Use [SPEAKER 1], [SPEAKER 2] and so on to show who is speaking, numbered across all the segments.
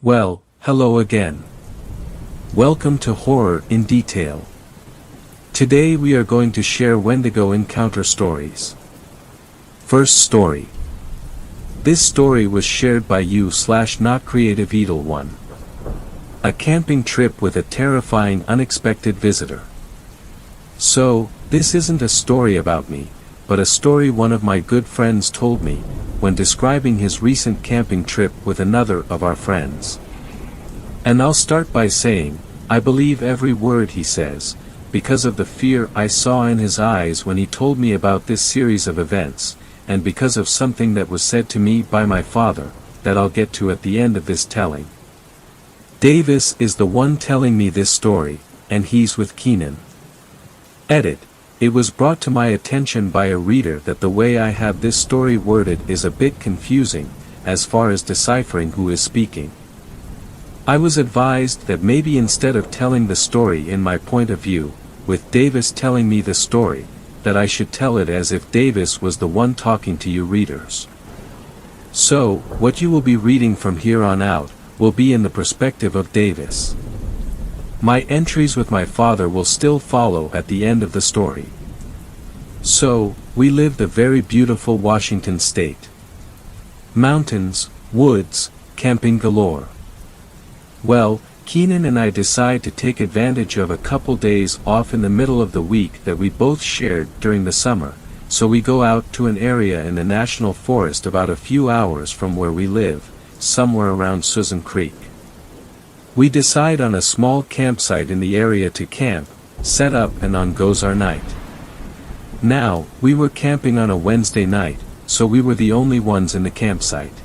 [SPEAKER 1] Well, hello again. Welcome to Horror in Detail. Today we are going to share Wendigo encounter stories. First story. This story was shared by you/not creative Edel 1. A camping trip with a terrifying unexpected visitor. So, this isn't a story about me, but a story one of my good friends told me, when describing his recent camping trip with another of our friends. And I'll start by saying, I believe every word he says, because of the fear I saw in his eyes when he told me about this series of events, and because of something that was said to me by my father, that I'll get to at the end of this telling. Davis is the one telling me this story, and he's with Keenan. Edit. It was brought to my attention by a reader that the way I have this story worded is a bit confusing, as far as deciphering who is speaking. I was advised that maybe instead of telling the story in my point of view, with Davis telling me the story, that I should tell it as if Davis was the one talking to you readers. So, what you will be reading from here on out, will be in the perspective of Davis. My entries with my father will still follow at the end of the story. So, we lived a very beautiful Washington state. Mountains, woods, camping galore. Well, Keenan and I decide to take advantage of a couple days off in the middle of the week that we both shared during the summer, so we go out to an area in the national forest about a few hours from where we live, somewhere around Susan Creek. We decide on a small campsite in the area to camp, set up, and on goes our night. Now, we were camping on a Wednesday night, so we were the only ones in the campsite.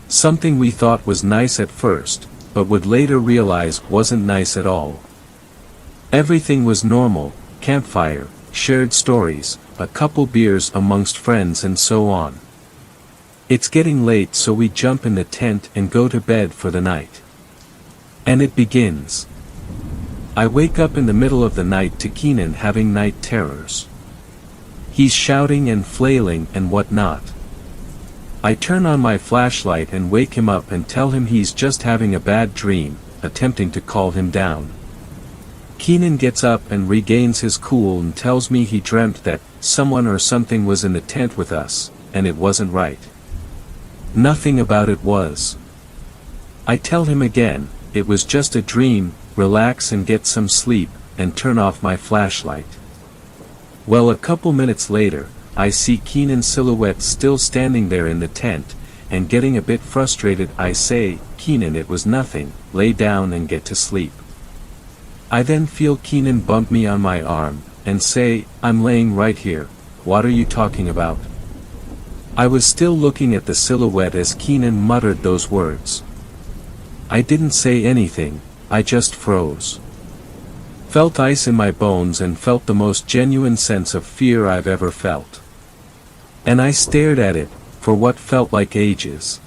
[SPEAKER 1] Something we thought was nice at first, but would later realize wasn't nice at all. Everything was normal: campfire, shared stories, a couple beers amongst friends, and so on. It's getting late, so we jump in the tent and go to bed for the night. And it begins. I wake up in the middle of the night to Keenan having night terrors. He's shouting and flailing and whatnot. I turn on my flashlight and wake him up and tell him he's just having a bad dream, attempting to calm him down. Keenan gets up and regains his cool and tells me he dreamt that someone or something was in the tent with us, and it wasn't right. Nothing about it was. I tell him again, it was just a dream, relax and get some sleep, and turn off my flashlight. Well, a couple minutes later, I see Keenan's silhouette still standing there in the tent, and getting a bit frustrated I say, Keenan, it was nothing, lay down and get to sleep. I then feel Keenan bump me on my arm, and say, I'm laying right here, what are you talking about? I was still looking at the silhouette as Keenan muttered those words. I didn't say anything, I just froze. Felt ice in my bones and felt the most genuine sense of fear I've ever felt. And I stared at it, for what felt like ages.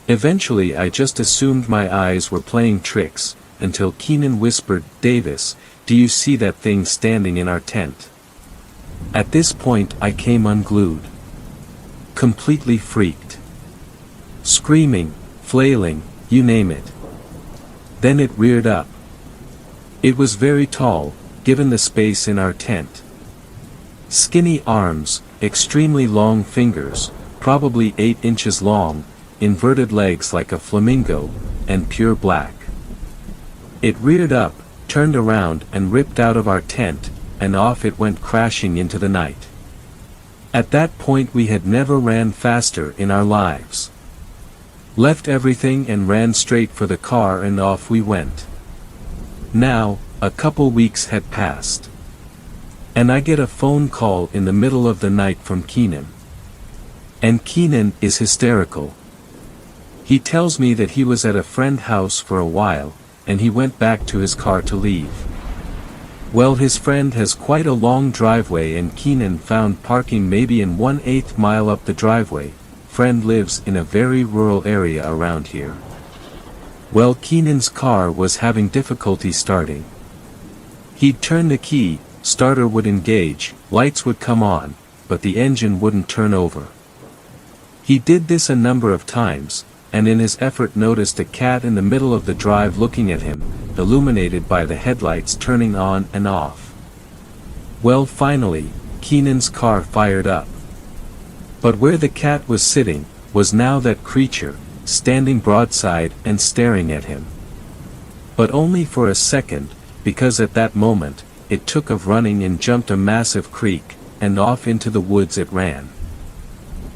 [SPEAKER 1] Eventually I just assumed my eyes were playing tricks, until Keenan whispered, Davis, do you see that thing standing in our tent? At this point I came unglued. Completely freaked. Screaming, flailing, you name it. Then it reared up. It was very tall, given the space in our tent. Skinny arms, extremely long fingers, probably 8 inches long, inverted legs like a flamingo, and pure black. It reared up, turned around and ripped out of our tent, and off it went crashing into the night. At that point we had never ran faster in our lives. Left everything and ran straight for the car and off we went. Now, a couple weeks had passed. And I get a phone call in the middle of the night from Keenan. And Keenan is hysterical. He tells me that he was at a friend's house for a while, and he went back to his car to leave. Well, his friend has quite a long driveway and Keenan found parking maybe in 1/8 mile up the driveway. Friend lives in a very rural area around here. Well, Keenan's car was having difficulty starting. He'd turn the key, starter would engage, lights would come on, but the engine wouldn't turn over. He did this a number of times, and in his effort noticed a cat in the middle of the drive looking at him, illuminated by the headlights turning on and off. Well, finally, Keenan's car fired up. But where the cat was sitting, was now that creature, standing broadside and staring at him. But only for a second, because at that moment, it took of running and jumped a massive creek, and off into the woods it ran.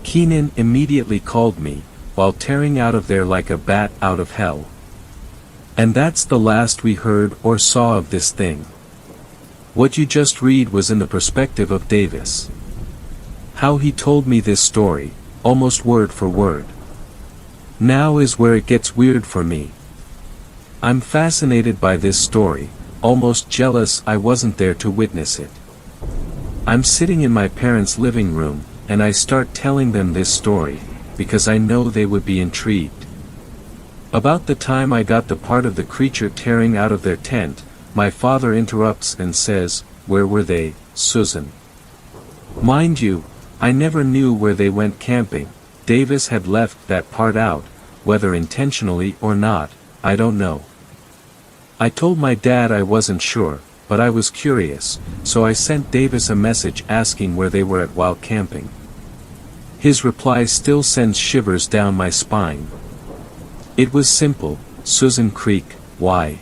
[SPEAKER 1] Keenan immediately called me, while tearing out of there like a bat out of hell. And that's the last we heard or saw of this thing. What you just read was in the perspective of Davis. How he told me this story, almost word for word. Now is where it gets weird for me. I'm fascinated by this story, almost jealous I wasn't there to witness it. I'm sitting in my parents' living room, and I start telling them this story, because I know they would be intrigued. About the time I got the part of the creature tearing out of their tent, my father interrupts and says, "Where were they, Susan?" Mind you, I never knew where they went camping. Davis had left that part out, whether intentionally or not, I don't know. I told my dad I wasn't sure, but I was curious, so I sent Davis a message asking where they were at while camping. His reply still sends shivers down my spine. It was simple, Susan Creek, why?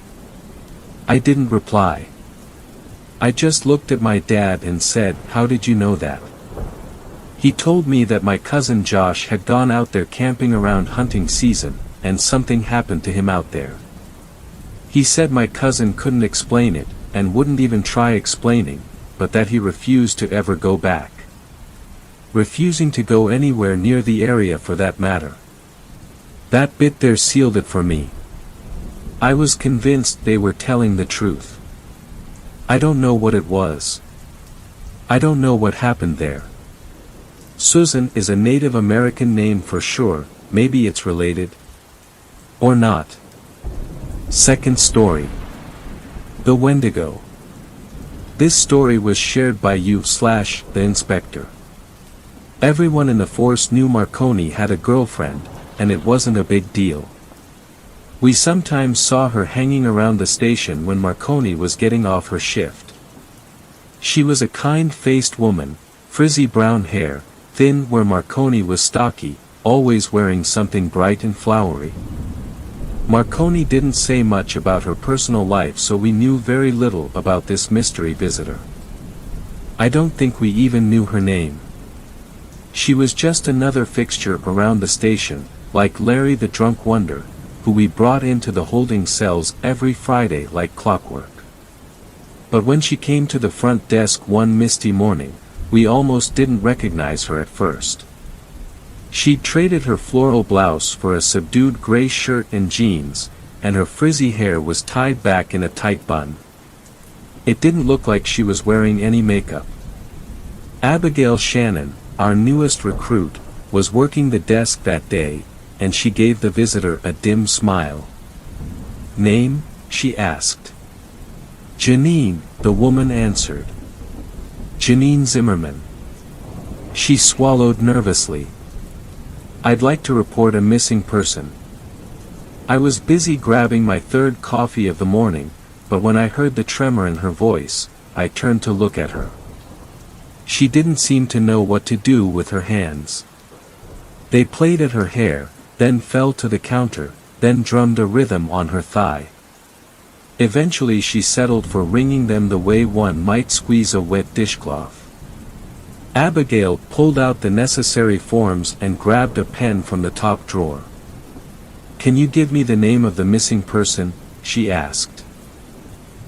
[SPEAKER 1] I didn't reply. I just looked at my dad and said, "How did you know that?" He told me that my cousin Josh had gone out there camping around hunting season, and something happened to him out there. He said my cousin couldn't explain it, and wouldn't even try explaining, but that he refused to ever go back. Refusing to go anywhere near the area for that matter. That bit there sealed it for me. I was convinced they were telling the truth. I don't know what it was. I don't know what happened there. Susan is a Native American name for sure, maybe it's related. Or not. Second story. The Wendigo. This story was shared by you/the inspector. Everyone in the force knew Marconi had a girlfriend, and it wasn't a big deal. We sometimes saw her hanging around the station when Marconi was getting off her shift. She was a kind-faced woman, frizzy brown hair, thin where Marconi was stocky, always wearing something bright and flowery. Marconi didn't say much about her personal life, so we knew very little about this mystery visitor. I don't think we even knew her name. She was just another fixture around the station, like Larry the Drunk Wonder, who we brought into the holding cells every Friday like clockwork. But when she came to the front desk one misty morning, we almost didn't recognize her at first. She'd traded her floral blouse for a subdued gray shirt and jeans, and her frizzy hair was tied back in a tight bun. It didn't look like she was wearing any makeup. Abigail Shannon, our newest recruit, was working the desk that day, and she gave the visitor a dim smile. "Name?" she asked. "Janine," the woman answered. "Janine Zimmerman." She swallowed nervously. "I'd like to report a missing person." I was busy grabbing my third coffee of the morning, but when I heard the tremor in her voice, I turned to look at her. She didn't seem to know what to do with her hands. They played at her hair, then fell to the counter, then drummed a rhythm on her thigh. Eventually she settled for wringing them the way one might squeeze a wet dishcloth. Abigail pulled out the necessary forms and grabbed a pen from the top drawer. "Can you give me the name of the missing person?" she asked.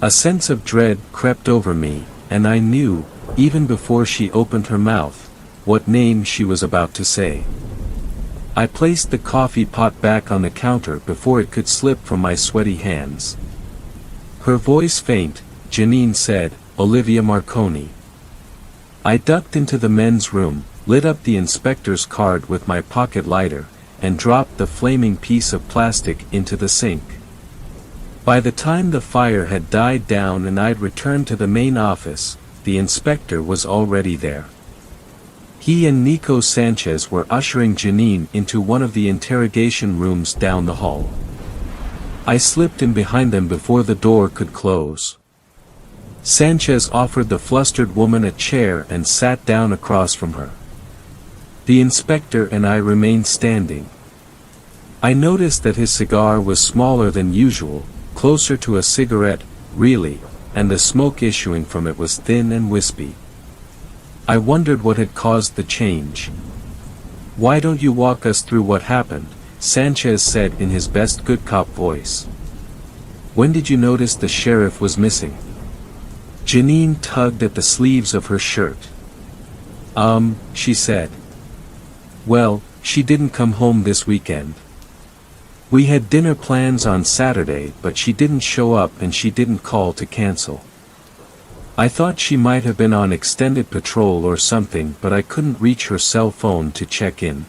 [SPEAKER 1] A sense of dread crept over me, and I knew, even before she opened her mouth, what name she was about to say. I placed the coffee pot back on the counter before it could slip from my sweaty hands. Her voice faint, Janine said, "Olivia Marconi." I ducked into the men's room, lit up the inspector's card with my pocket lighter, and dropped the flaming piece of plastic into the sink. By the time the fire had died down and I'd returned to the main office, the inspector was already there. He and Nico Sanchez were ushering Janine into one of the interrogation rooms down the hall. I slipped in behind them before the door could close. Sanchez offered the flustered woman a chair and sat down across from her. The inspector and I remained standing. I noticed that his cigar was smaller than usual, closer to a cigarette, really, and the smoke issuing from it was thin and wispy. I wondered what had caused the change. "Why don't you walk us through what happened?" Sanchez said in his best good cop voice. "When did you notice the sheriff was missing?" Janine tugged at the sleeves of her shirt. She said. "Well, she didn't come home this weekend. We had dinner plans on Saturday, but she didn't show up and she didn't call to cancel. I thought she might have been on extended patrol or something, but I couldn't reach her cell phone to check in.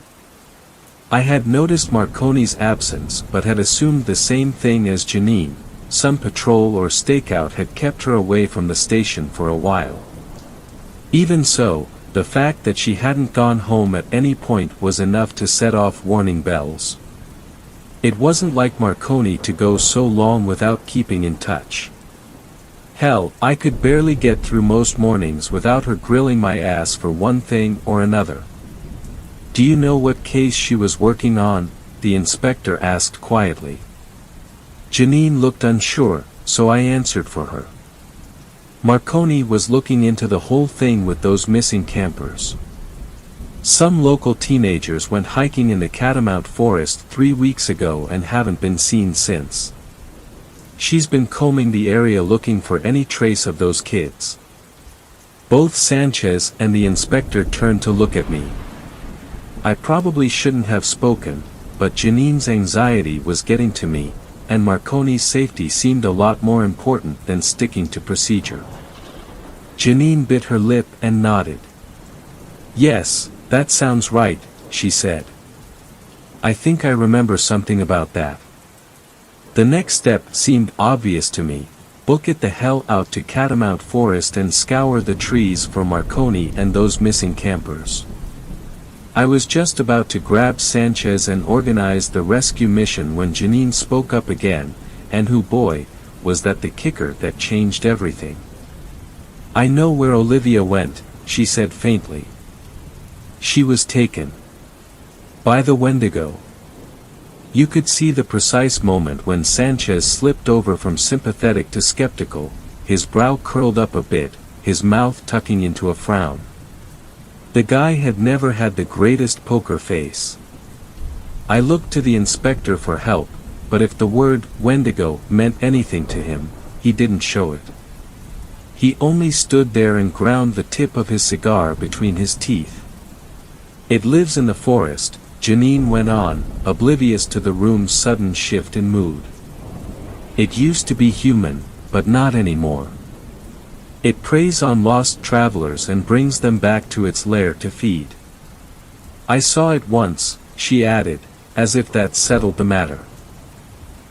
[SPEAKER 1] I had noticed Marconi's absence but had assumed the same thing as Janine. Some patrol or stakeout had kept her away from the station for a while. Even so, the fact that she hadn't gone home at any point was enough to set off warning bells. It wasn't like Marconi to go so long without keeping in touch. Hell, I could barely get through most mornings without her grilling my ass for one thing or another." "Do you know what case she was working on?" the inspector asked quietly. Janine looked unsure, so I answered for her. "Marconi was looking into the whole thing with those missing campers. Some local teenagers went hiking in the Catamount Forest 3 weeks ago and haven't been seen since. She's been combing the area looking for any trace of those kids." Both Sanchez and the inspector turned to look at me. I probably shouldn't have spoken, but Janine's anxiety was getting to me, and Marconi's safety seemed a lot more important than sticking to procedure. Janine bit her lip and nodded. "Yes, that sounds right," she said. "I think I remember something about that." The next step seemed obvious to me: book it the hell out to Catamount Forest and scour the trees for Marconi and those missing campers. I was just about to grab Sanchez and organize the rescue mission when Janine spoke up again, and who boy, was that the kicker that changed everything. "I know where Olivia went," she said faintly. "She was taken by the Wendigo." You could see the precise moment when Sanchez slipped over from sympathetic to skeptical, his brow curled up a bit, his mouth tucking into a frown. The guy had never had the greatest poker face. I looked to the inspector for help, but if the word Wendigo meant anything to him, he didn't show it. He only stood there and ground the tip of his cigar between his teeth. "It lives in the forest," Janine went on, oblivious to the room's sudden shift in mood. "It used to be human, but not anymore. It preys on lost travelers and brings them back to its lair to feed. I saw it once," she added, as if that settled the matter.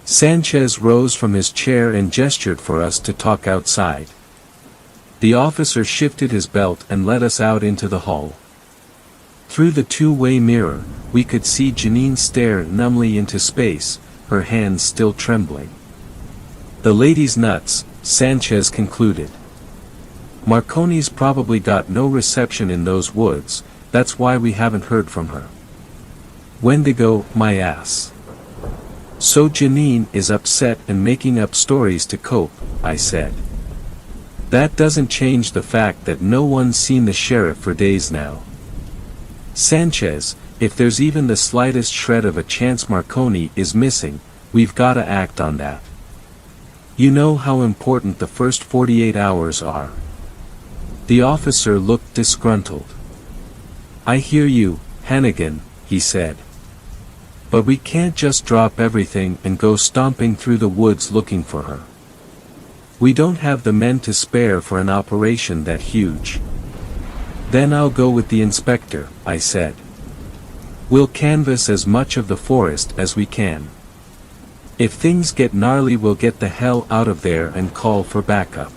[SPEAKER 1] Sanchez rose from his chair and gestured for us to talk outside. The officer shifted his belt and led us out into the hall. Through the two-way mirror, we could see Janine stare numbly into space, her hands still trembling. "The lady's nuts," Sanchez concluded. "Marconi's probably got no reception in those woods, that's why we haven't heard from her." "Wendigo, my ass." "So Janine is upset and making up stories to cope," I said. "That doesn't change the fact that no one's seen the sheriff for days now. Sanchez, if there's even the slightest shred of a chance Marconi is missing, we've gotta act on that. You know how important the first 48 hours are." The officer looked disgruntled. "I hear you, Hannigan," he said. "But we can't just drop everything and go stomping through the woods looking for her. We don't have the men to spare for an operation that huge." "Then I'll go with the inspector," I said. "We'll canvass as much of the forest as we can. If things get gnarly, we'll get the hell out of there and call for backup."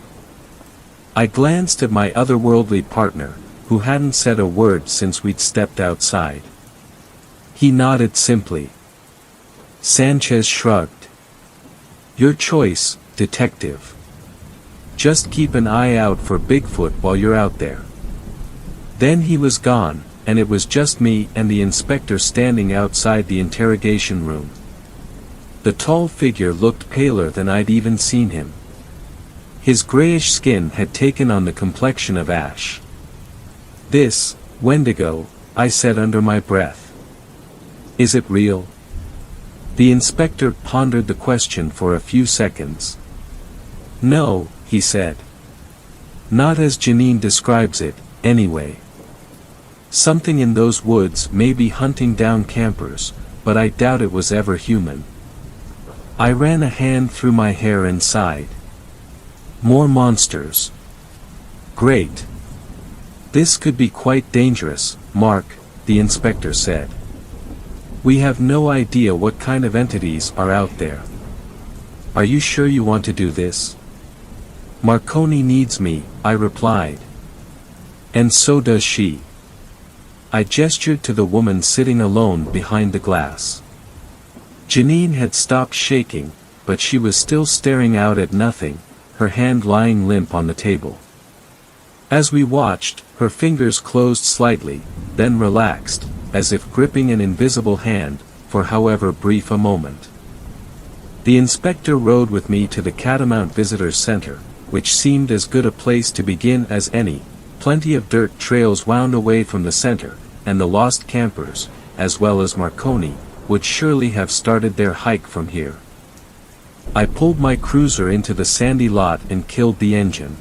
[SPEAKER 1] I glanced at my otherworldly partner, who hadn't said a word since we'd stepped outside. He nodded simply. Sanchez shrugged. Your choice, detective. Just keep an eye out for Bigfoot while you're out there. Then he was gone, and it was just me and the inspector standing outside the interrogation room. The tall figure looked paler than I'd even seen him. His grayish skin had taken on the complexion of ash. This, Wendigo, I said under my breath. Is it real? The inspector pondered the question for a few seconds. No, he said. Not as Janine describes it, anyway. Something in those woods may be hunting down campers, but I doubt it was ever human. I ran a hand through my hair and sighed. More monsters. Great. This could be quite dangerous, Mark, the inspector said. We have no idea what kind of entities are out there. Are you sure you want to do this? Marconi needs me, I replied. And so does she. I gestured to the woman sitting alone behind the glass. Janine had stopped shaking, but she was still staring out at nothing, her hand lying limp on the table. As we watched, her fingers closed slightly, then relaxed, as if gripping an invisible hand, for however brief a moment. The inspector rode with me to the Catamount Visitor Center, which seemed as good a place to begin as any. Plenty of dirt trails wound away from the center, and the lost campers, as well as Marconi, would surely have started their hike from here. I pulled my cruiser into the sandy lot and killed the engine.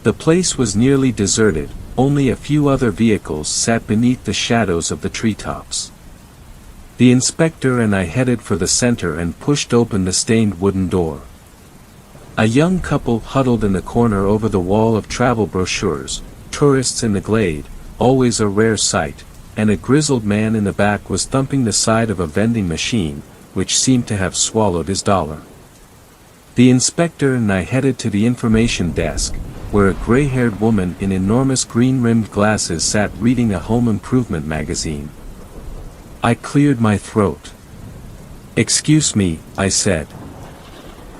[SPEAKER 1] The place was nearly deserted, only a few other vehicles sat beneath the shadows of the treetops. The inspector and I headed for the center and pushed open the stained wooden door. A young couple huddled in the corner over the wall of travel brochures, tourists in the glade, always a rare sight, and a grizzled man in the back was thumping the side of a vending machine, which seemed to have swallowed his dollar. The inspector and I headed to the information desk, where a gray-haired woman in enormous green-rimmed glasses sat reading a home improvement magazine. I cleared my throat. Excuse me, I said.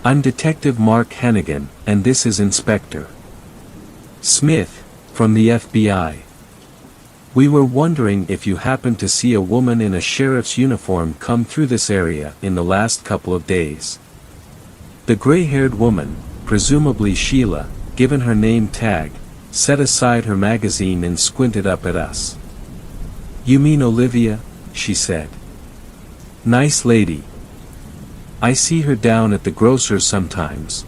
[SPEAKER 1] I'm Detective Mark Hennigan, and this is Inspector Smith, from the FBI. We were wondering if you happened to see a woman in a sheriff's uniform come through this area in the last couple of days. The gray-haired woman, presumably Sheila, given her name tag, set aside her magazine and squinted up at us. You mean Olivia? She said. Nice lady. I see her down at the grocer's sometimes.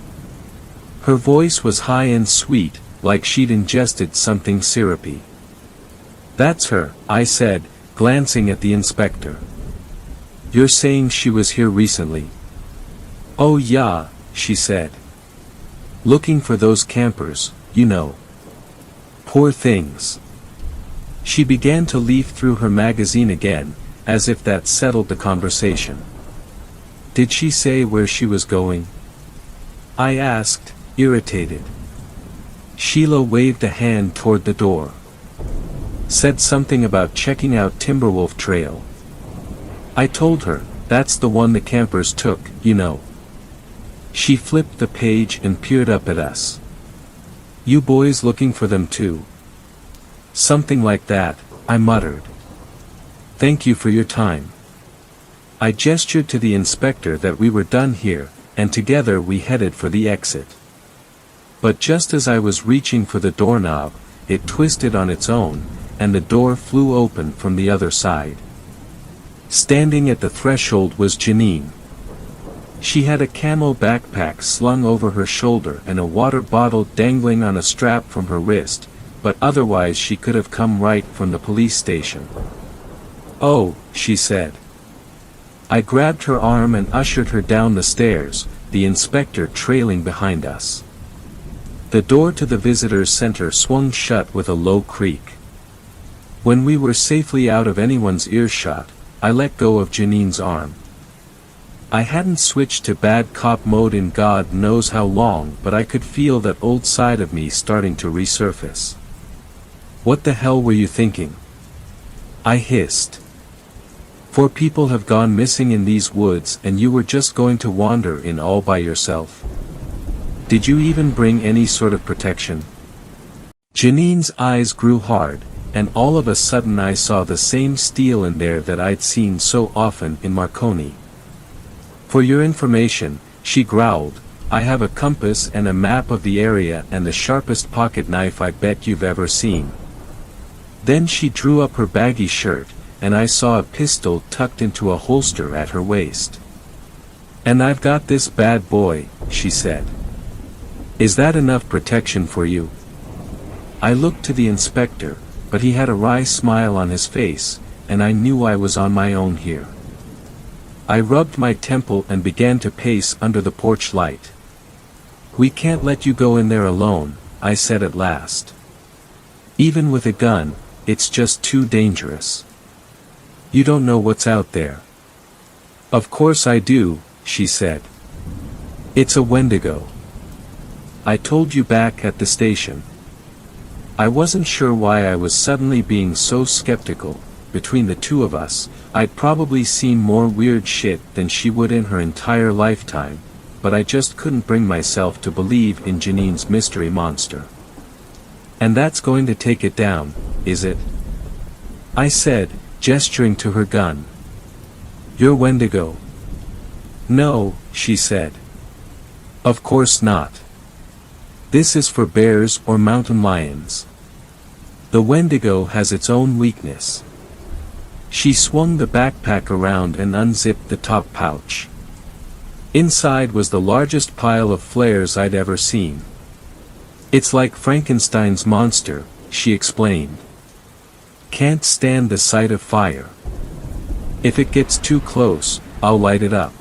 [SPEAKER 1] Her voice was high and sweet, like she'd ingested something syrupy. That's her, I said, glancing at the inspector. You're saying she was here recently? Oh yeah, she said. Looking for those campers, you know. Poor things. She began to leaf through her magazine again, as if that settled the conversation. Did she say where she was going? I asked, irritated. Sheila waved a hand toward the door. Said something about checking out Timberwolf Trail. I told her, that's the one the campers took, you know. She flipped the page and peered up at us. You boys looking for them too? Something like that, I muttered. Thank you for your time. I gestured to the inspector that we were done here, and together we headed for the exit. But just as I was reaching for the doorknob, it twisted on its own, and the door flew open from the other side. Standing at the threshold was Janine. She had a camo backpack slung over her shoulder and a water bottle dangling on a strap from her wrist, but otherwise she could have come right from the police station. Oh, she said. I grabbed her arm and ushered her down the stairs, the inspector trailing behind us. The door to the visitor's center swung shut with a low creak. When we were safely out of anyone's earshot, I let go of Janine's arm. I hadn't switched to bad cop mode in God knows how long, but I could feel that old side of me starting to resurface. What the hell were you thinking? I hissed. 4 people have gone missing in these woods and you were just going to wander in all by yourself. Did you even bring any sort of protection? Janine's eyes grew hard, and all of a sudden I saw the same steel in there that I'd seen so often in Marconi. For your information, she growled, I have a compass and a map of the area and the sharpest pocket knife I bet you've ever seen. Then she drew up her baggy shirt, and I saw a pistol tucked into a holster at her waist. And I've got this bad boy, she said. Is that enough protection for you? I looked to the inspector, but he had a wry smile on his face, and I knew I was on my own here. I rubbed my temple and began to pace under the porch light. We can't let you go in there alone, I said at last. Even with a gun, it's just too dangerous. You don't know what's out there. Of course I do, she said. It's a Wendigo. I told you back at the station. I wasn't sure why I was suddenly being so skeptical. Between the two of us, I'd probably seen more weird shit than she would in her entire lifetime, but I just couldn't bring myself to believe in Janine's mystery monster. And that's going to take it down, is it? I said, gesturing to her gun. You're Wendigo. No, she said. Of course not. This is for bears or mountain lions. The Wendigo has its own weakness. She swung the backpack around and unzipped the top pouch. Inside was the largest pile of flares I'd ever seen. It's like Frankenstein's monster, she explained. Can't stand the sight of fire. If it gets too close, I'll light it up.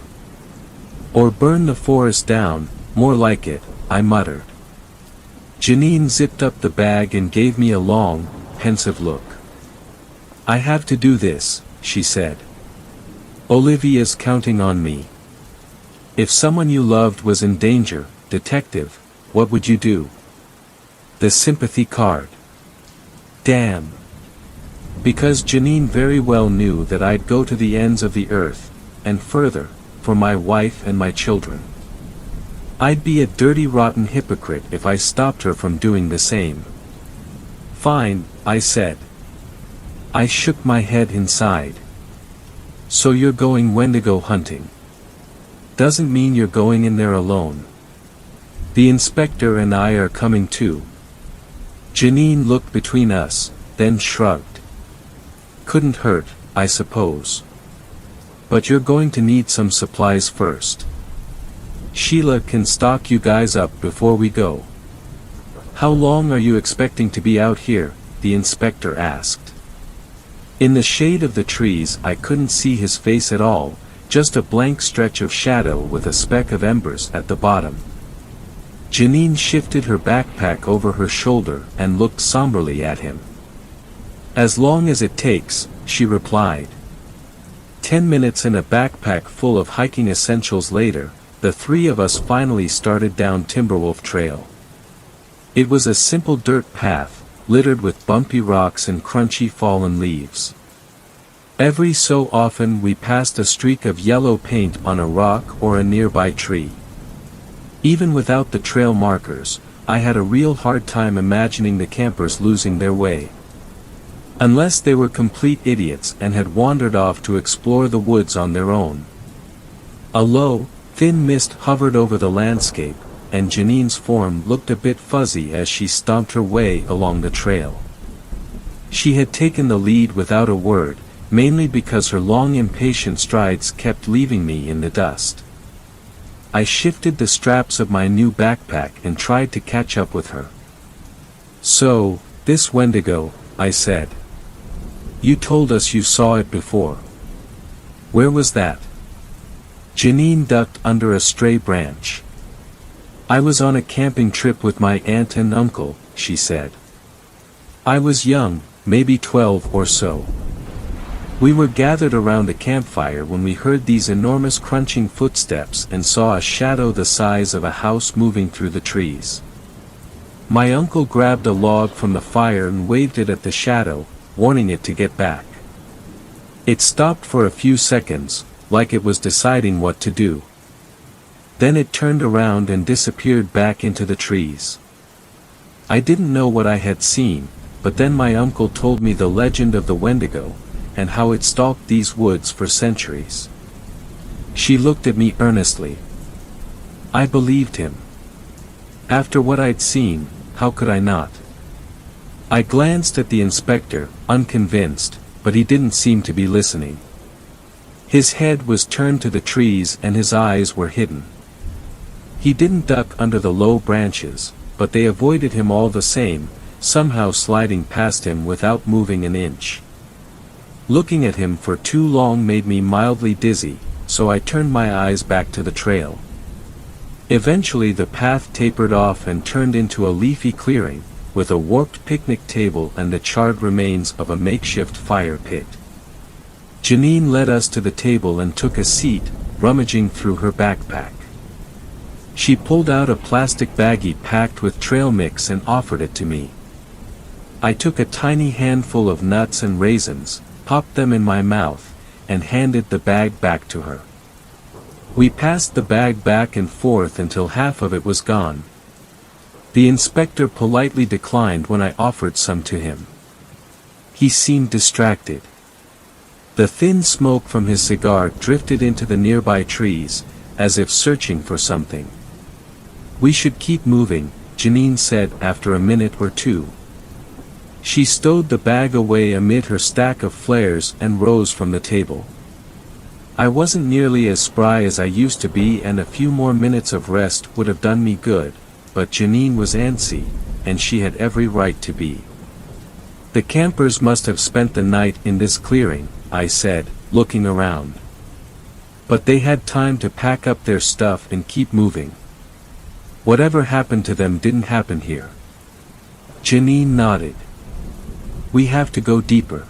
[SPEAKER 1] Or burn the forest down, more like it, I muttered. Janine zipped up the bag and gave me a long, pensive look. I have to do this, she said. Olivia's counting on me. If someone you loved was in danger, detective, what would you do? The sympathy card. Damn. Because Janine very well knew that I'd go to the ends of the earth, and further, for my wife and my children. I'd be a dirty rotten hypocrite if I stopped her from doing the same. Fine, I said. I shook my head inside. So you're going Wendigo hunting. Doesn't mean you're going in there alone. The inspector and I are coming too. Janine looked between us, then shrugged. Couldn't hurt, I suppose. But you're going to need some supplies first. Sheila can stock you guys up before we go. How long are you expecting to be out here? The inspector asked. In the shade of the trees I couldn't see his face at all, just a blank stretch of shadow with a speck of embers at the bottom. Janine shifted her backpack over her shoulder and looked somberly at him. As long as it takes, she replied. 10 minutes and a backpack full of hiking essentials later, the 3 of us finally started down Timberwolf Trail. It was a simple dirt path, littered with bumpy rocks and crunchy fallen leaves. Every so often we passed a streak of yellow paint on a rock or a nearby tree. Even without the trail markers, I had a real hard time imagining the campers losing their way. Unless they were complete idiots and had wandered off to explore the woods on their own. A low, thin mist hovered over the landscape, and Janine's form looked a bit fuzzy as she stomped her way along the trail. She had taken the lead without a word, mainly because her long impatient strides kept leaving me in the dust. I shifted the straps of my new backpack and tried to catch up with her. So, this Wendigo, I said. You told us you saw it before. Where was that? Janine ducked under a stray branch. I was on a camping trip with my aunt and uncle, she said. I was young, maybe 12 or so. We were gathered around a campfire when we heard these enormous crunching footsteps and saw a shadow the size of a house moving through the trees. My uncle grabbed a log from the fire and waved it at the shadow, warning it to get back. It stopped for a few seconds, like it was deciding what to do. Then it turned around and disappeared back into the trees. I didn't know what I had seen, but then my uncle told me the legend of the Wendigo, and how it stalked these woods for centuries. She looked at me earnestly. I believed him. After what I'd seen, how could I not? I glanced at the inspector, unconvinced, but he didn't seem to be listening. His head was turned to the trees and his eyes were hidden. He didn't duck under the low branches, but they avoided him all the same, somehow sliding past him without moving an inch. Looking at him for too long made me mildly dizzy, so I turned my eyes back to the trail. Eventually the path tapered off and turned into a leafy clearing, with a warped picnic table and the charred remains of a makeshift fire pit. Janine led us to the table and took a seat, rummaging through her backpack. She pulled out a plastic baggie packed with trail mix and offered it to me. I took a tiny handful of nuts and raisins, popped them in my mouth, and handed the bag back to her. We passed the bag back and forth until half of it was gone. The inspector politely declined when I offered some to him. He seemed distracted. The thin smoke from his cigar drifted into the nearby trees, as if searching for something. "We should keep moving," Janine said after a minute or two. She stowed the bag away amid her stack of flares and rose from the table. I wasn't nearly as spry as I used to be, and a few more minutes of rest would have done me good, but Janine was antsy, and she had every right to be. "The campers must have spent the night in this clearing," I said, looking around. "But they had time to pack up their stuff and keep moving. Whatever happened to them didn't happen here." Janine nodded. "We have to go deeper."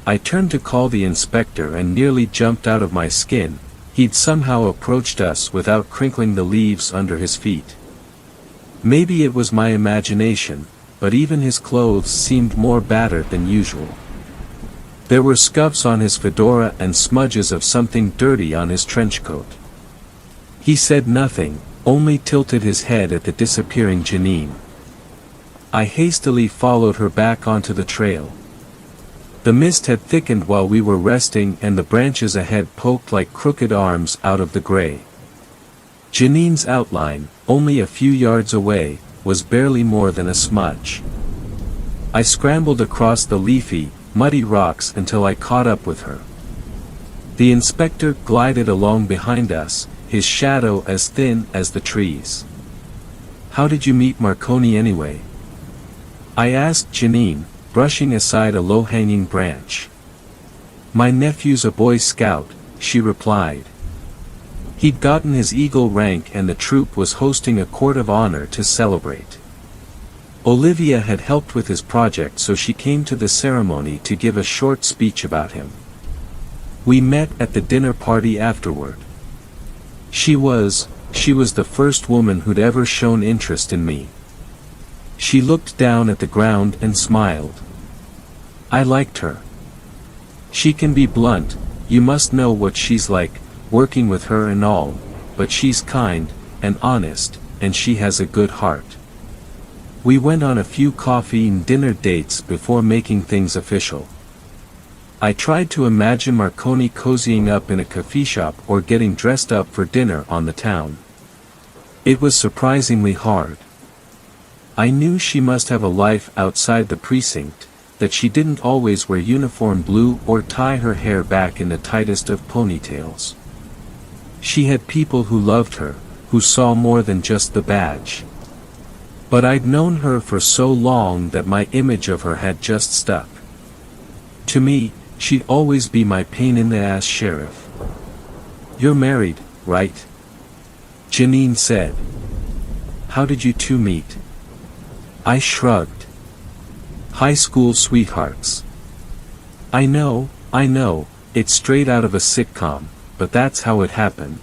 [SPEAKER 1] I turned to call the inspector and nearly jumped out of my skin. He'd somehow approached us without crinkling the leaves under his feet. Maybe it was my imagination, but even his clothes seemed more battered than usual. There were scuffs on his fedora and smudges of something dirty on his trench coat. He said nothing, only tilted his head at the disappearing Janine. I hastily followed her back onto the trail. The mist had thickened while we were resting, and the branches ahead poked like crooked arms out of the gray. Janine's outline, only a few yards away, was barely more than a smudge. I scrambled across the leafy, muddy rocks until I caught up with her. The inspector glided along behind us, his shadow as thin as the trees. "How did you meet Marconi anyway?" I asked Janine, brushing aside a low-hanging branch. "My nephew's a Boy Scout," she replied. He'd gotten his Eagle rank and the troop was hosting a court of honor to celebrate. Olivia had helped with his project, so she came to the ceremony to give a short speech about him. We met at the dinner party afterward. She was the first woman who'd ever shown interest in me. She looked down at the ground and smiled. I liked her. She can be blunt, you must know what she's like, working with her and all, but she's kind, and honest, and she has a good heart. We went on a few coffee and dinner dates before making things official. I tried to imagine Marconi cozying up in a coffee shop or getting dressed up for dinner on the town. It was surprisingly hard. I knew she must have a life outside the precinct, that she didn't always wear uniform blue or tie her hair back in the tightest of ponytails. She had people who loved her, who saw more than just the badge. But I'd known her for so long that my image of her had just stuck. To me, she'd always be my pain-in-the-ass sheriff. "You're married, right?" Janine said. "How did you two meet?" I shrugged. "High school sweethearts." I know, it's straight out of a sitcom, but that's how it happened.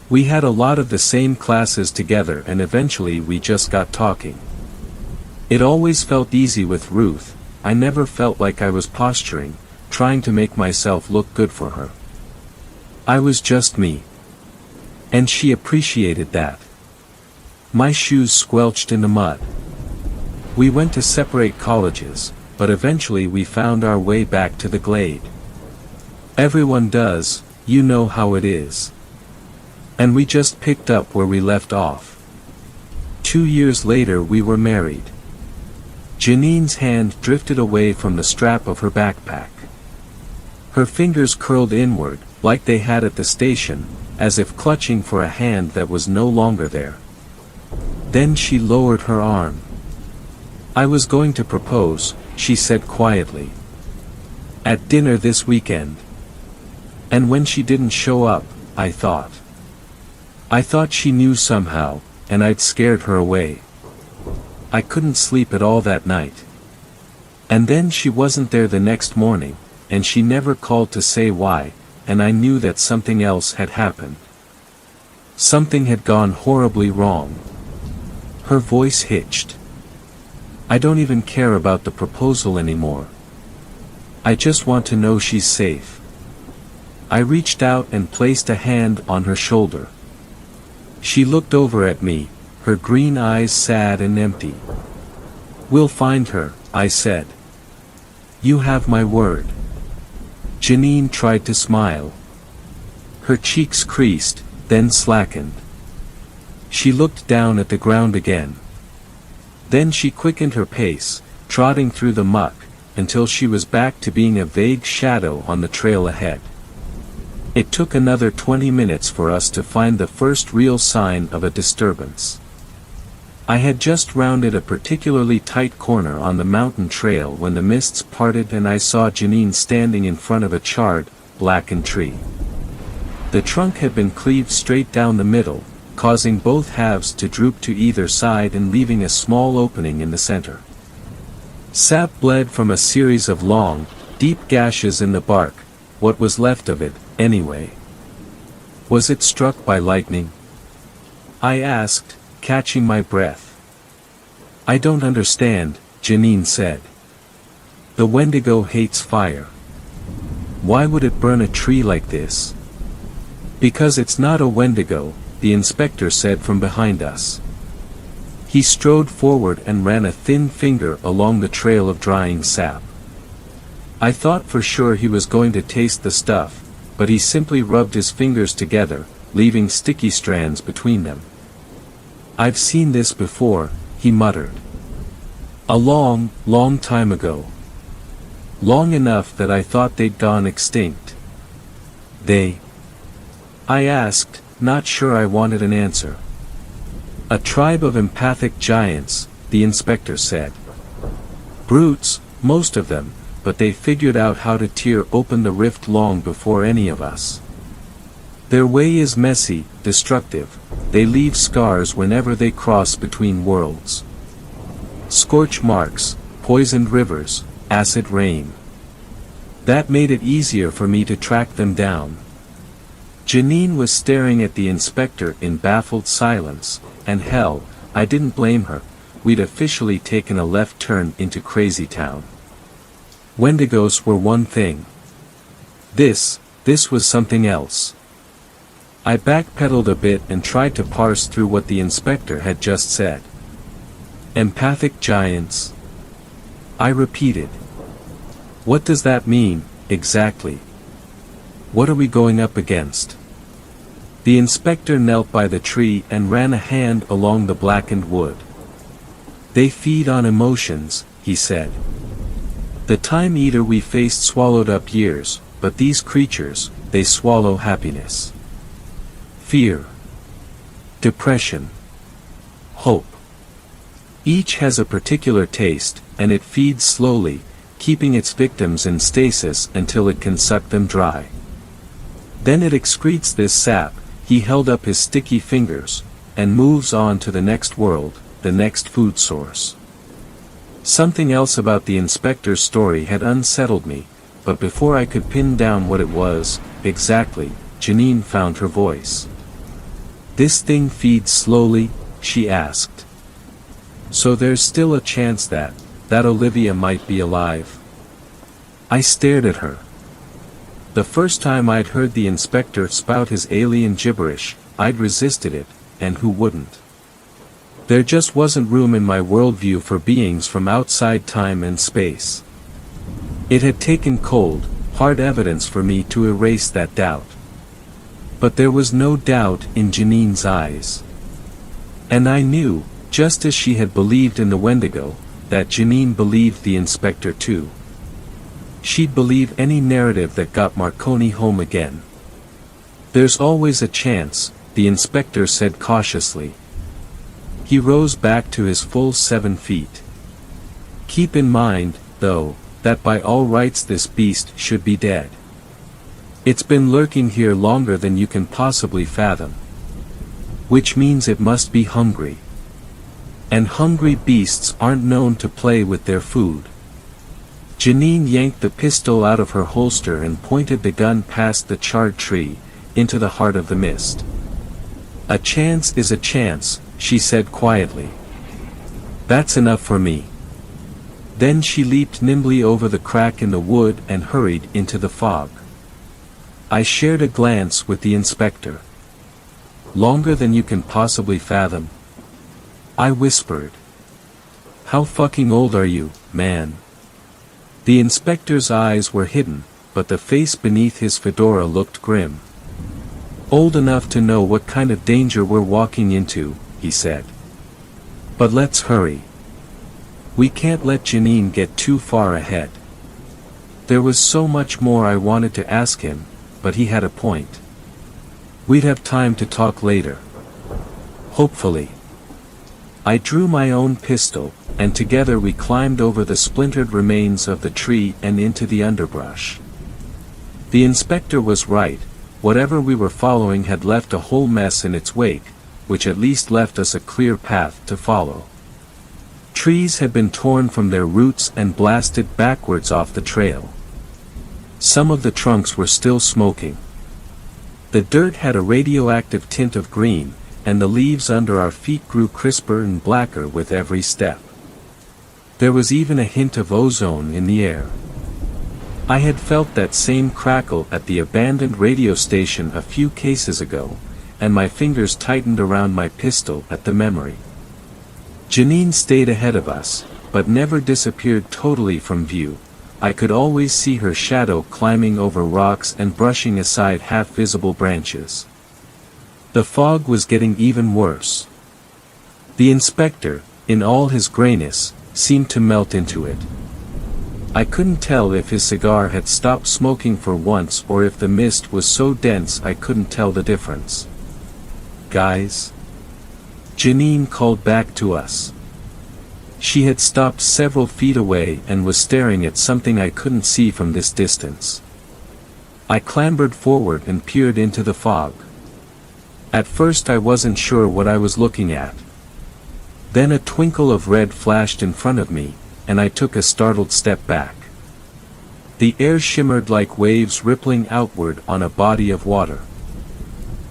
[SPEAKER 1] We had a lot of the same classes together and eventually we just got talking. It always felt easy with Ruth. I never felt like I was posturing, trying to make myself look good for her. I was just me. And she appreciated that. My shoes squelched in the mud. We went to separate colleges, but eventually we found our way back to the glade. Everyone does, you know how it is. And we just picked up where we left off. 2 years later we were married. Janine's hand drifted away from the strap of her backpack. Her fingers curled inward, like they had at the station, as if clutching for a hand that was no longer there. Then she lowered her arm. I was going to propose, she said quietly. At dinner this weekend. And when she didn't show up, I thought she knew somehow, and I'd scared her away. I couldn't sleep at all that night. And then she wasn't there the next morning, and she never called to say why, and I knew that something else had happened. Something had gone horribly wrong. Her voice hitched. I don't even care about the proposal anymore. I just want to know she's safe. I reached out and placed a hand on her shoulder. She looked over at me, her green eyes sad and empty. We'll find her, I said. You have my word. Janine tried to smile. Her cheeks creased, then slackened. She looked down at the ground again. Then she quickened her pace, trotting through the muck, until she was back to being a vague shadow on the trail ahead. It took another 20 minutes for us to find the first real sign of a disturbance. I had just rounded a particularly tight corner on the mountain trail when the mists parted and I saw Janine standing in front of a charred, blackened tree. The trunk had been cleaved straight down the middle, causing both halves to droop to either side and leaving a small opening in the center. Sap bled from a series of long, deep gashes in the bark, what was left of it, anyway. Was it struck by lightning? I asked, catching my breath. I don't understand, Janine said. The Wendigo hates fire. Why would it burn a tree like this? Because it's not a Wendigo, the inspector said from behind us. He strode forward and ran a thin finger along the trail of drying sap. I thought for sure he was going to taste the stuff, but he simply rubbed his fingers together, leaving sticky strands between them. I've seen this before, he muttered. A long, long time ago. Long enough that I thought they'd gone extinct. They? I asked, not sure I wanted an answer. A tribe of empathic giants, the inspector said. Brutes, most of them, but they figured out how to tear open the rift long before any of us. Their way is messy, destructive, they leave scars whenever they cross between worlds. Scorch marks, poisoned rivers, acid rain. That made it easier for me to track them down. Janine was staring at the inspector in baffled silence, and hell, I didn't blame her, we'd officially taken a left turn into Crazy Town. Wendigos were one thing. This was something else. I backpedaled a bit and tried to parse through what the inspector had just said. Empathic giants. I repeated. What does that mean, exactly? What are we going up against? The inspector knelt by the tree and ran a hand along the blackened wood. They feed on emotions, he said. The time eater we faced swallowed up years, but these creatures, they swallow happiness. Fear. Depression. Hope. Each has a particular taste, and it feeds slowly, keeping its victims in stasis until it can suck them dry. Then it excretes this sap, he held up his sticky fingers, and moves on to the next world, the next food source. Something else about the inspector's story had unsettled me, but before I could pin down what it was, exactly, Janine found her voice. "This thing feeds slowly?" she asked. "So there's still a chance that Olivia might be alive?" I stared at her. The first time I'd heard the inspector spout his alien gibberish, I'd resisted it, and who wouldn't? There just wasn't room in my worldview for beings from outside time and space. It had taken cold, hard evidence for me to erase that doubt. But there was no doubt in Janine's eyes. And I knew, just as she had believed in the Wendigo, that Janine believed the inspector too. She'd believe any narrative that got Marconi home again. "There's always a chance," the inspector said cautiously. He rose back to his full 7 feet. "Keep in mind, though, that by all rights this beast should be dead. It's been lurking here longer than you can possibly fathom. Which means it must be hungry. And hungry beasts aren't known to play with their food." Janine yanked the pistol out of her holster and pointed the gun past the charred tree, into the heart of the mist. "A chance is a chance," she said quietly. "That's enough for me." Then she leaped nimbly over the crack in the wood and hurried into the fog. I shared a glance with the inspector. "Longer than you can possibly fathom?" I whispered. "How fucking old are you, man?" The inspector's eyes were hidden, but the face beneath his fedora looked grim. "Old enough to know what kind of danger we're walking into," he said. "But let's hurry. We can't let Janine get too far ahead." There was so much more I wanted to ask him, but he had a point. We'd have time to talk later. Hopefully. I drew my own pistol, and together we climbed over the splintered remains of the tree and into the underbrush. The inspector was right, whatever we were following had left a whole mess in its wake, which at least left us a clear path to follow. Trees had been torn from their roots and blasted backwards off the trail. Some of the trunks were still smoking. The dirt had a radioactive tint of green, and the leaves under our feet grew crisper and blacker with every step. There was even a hint of ozone in the air. I had felt that same crackle at the abandoned radio station a few cases ago, and my fingers tightened around my pistol at the memory. Janine stayed ahead of us, but never disappeared totally from view. I could always see her shadow climbing over rocks and brushing aside half-visible branches. The fog was getting even worse. The inspector, in all his grayness, seemed to melt into it. I couldn't tell if his cigar had stopped smoking for once or if the mist was so dense I couldn't tell the difference. "Guys?" Janine called back to us. She had stopped several feet away and was staring at something I couldn't see from this distance. I clambered forward and peered into the fog. At first I wasn't sure what I was looking at. Then a twinkle of red flashed in front of me, and I took a startled step back. The air shimmered like waves rippling outward on a body of water.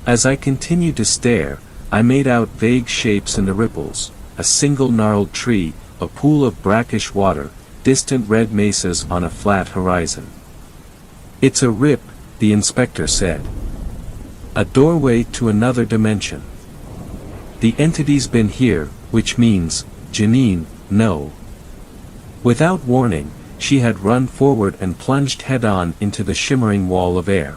[SPEAKER 1] As I continued to stare, I made out vague shapes in the ripples, a single gnarled tree, a pool of brackish water, distant red mesas on a flat horizon. "It's a rip," the inspector said. "A doorway to another dimension. The entity's been here, which means, Janine, no." Without warning, she had run forward and plunged head-on into the shimmering wall of air.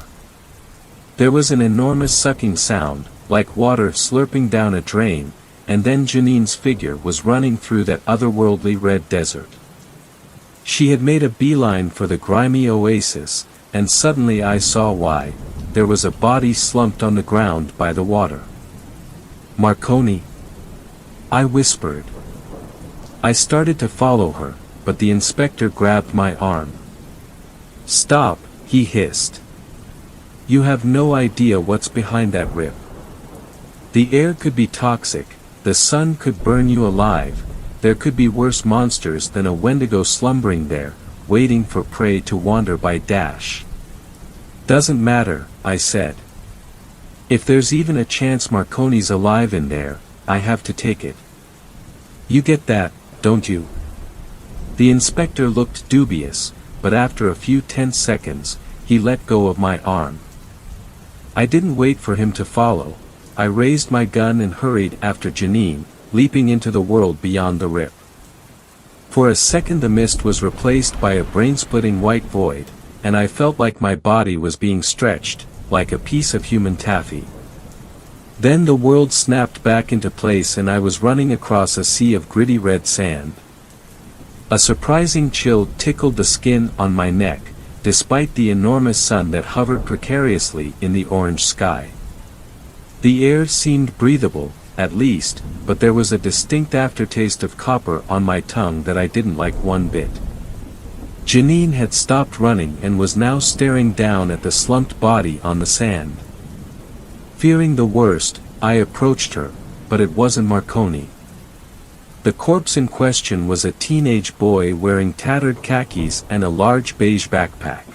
[SPEAKER 1] There was an enormous sucking sound, like water slurping down a drain, and then Janine's figure was running through that otherworldly red desert. She had made a beeline for the grimy oasis, and suddenly I saw why. There was a body slumped on the ground by the water. "Marconi?" I whispered. I started to follow her, but the inspector grabbed my arm. "Stop," he hissed. "You have no idea what's behind that rip. The air could be toxic, the sun could burn you alive, there could be worse monsters than a Wendigo slumbering there, waiting for prey to wander by dash." "Doesn't matter," I said. If there's even a chance Marconi's alive in there, I have to take it. You get that, don't you? The inspector looked dubious, but after a few tense seconds, he let go of my arm. I didn't wait for him to follow. I raised my gun and hurried after Janine, leaping into the world beyond the rip. For a second the mist was replaced by a brain-splitting white void, and I felt like my body was being stretched, like a piece of human taffy. Then the world snapped back into place and I was running across a sea of gritty red sand. A surprising chill tickled the skin on my neck, despite the enormous sun that hovered precariously in the orange sky. The air seemed breathable, at least, but there was a distinct aftertaste of copper on my tongue that I didn't like one bit. Janine had stopped running and was now staring down at the slumped body on the sand. Fearing the worst, I approached her, but it wasn't Marconi. The corpse in question was a teenage boy wearing tattered khakis and a large beige backpack.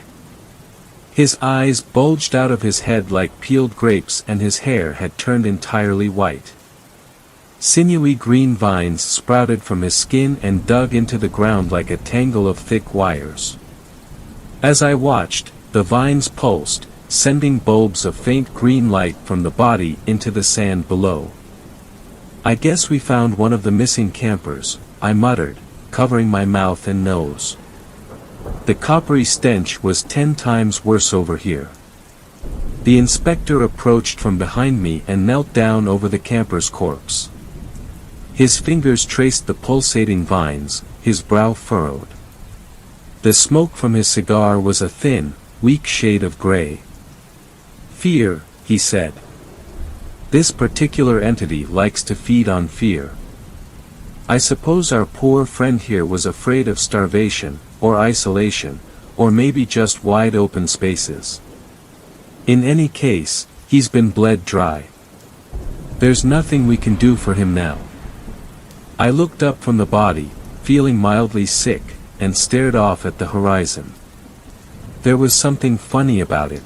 [SPEAKER 1] His eyes bulged out of his head like peeled grapes and his hair had turned entirely white. Sinewy green vines sprouted from his skin and dug into the ground like a tangle of thick wires. As I watched, the vines pulsed, sending bulbs of faint green light from the body into the sand below. I guess we found one of the missing campers, I muttered, covering my mouth and nose. The coppery stench was 10 times worse over here. The inspector approached from behind me and knelt down over the camper's corpse. His fingers traced the pulsating vines, his brow furrowed. The smoke from his cigar was a thin, weak shade of gray. "Fear," he said. "This particular entity likes to feed on fear. I suppose our poor friend here was afraid of starvation, or isolation, or maybe just wide open spaces. In any case, he's been bled dry. There's nothing we can do for him now." I looked up from the body, feeling mildly sick, and stared off at the horizon. There was something funny about it.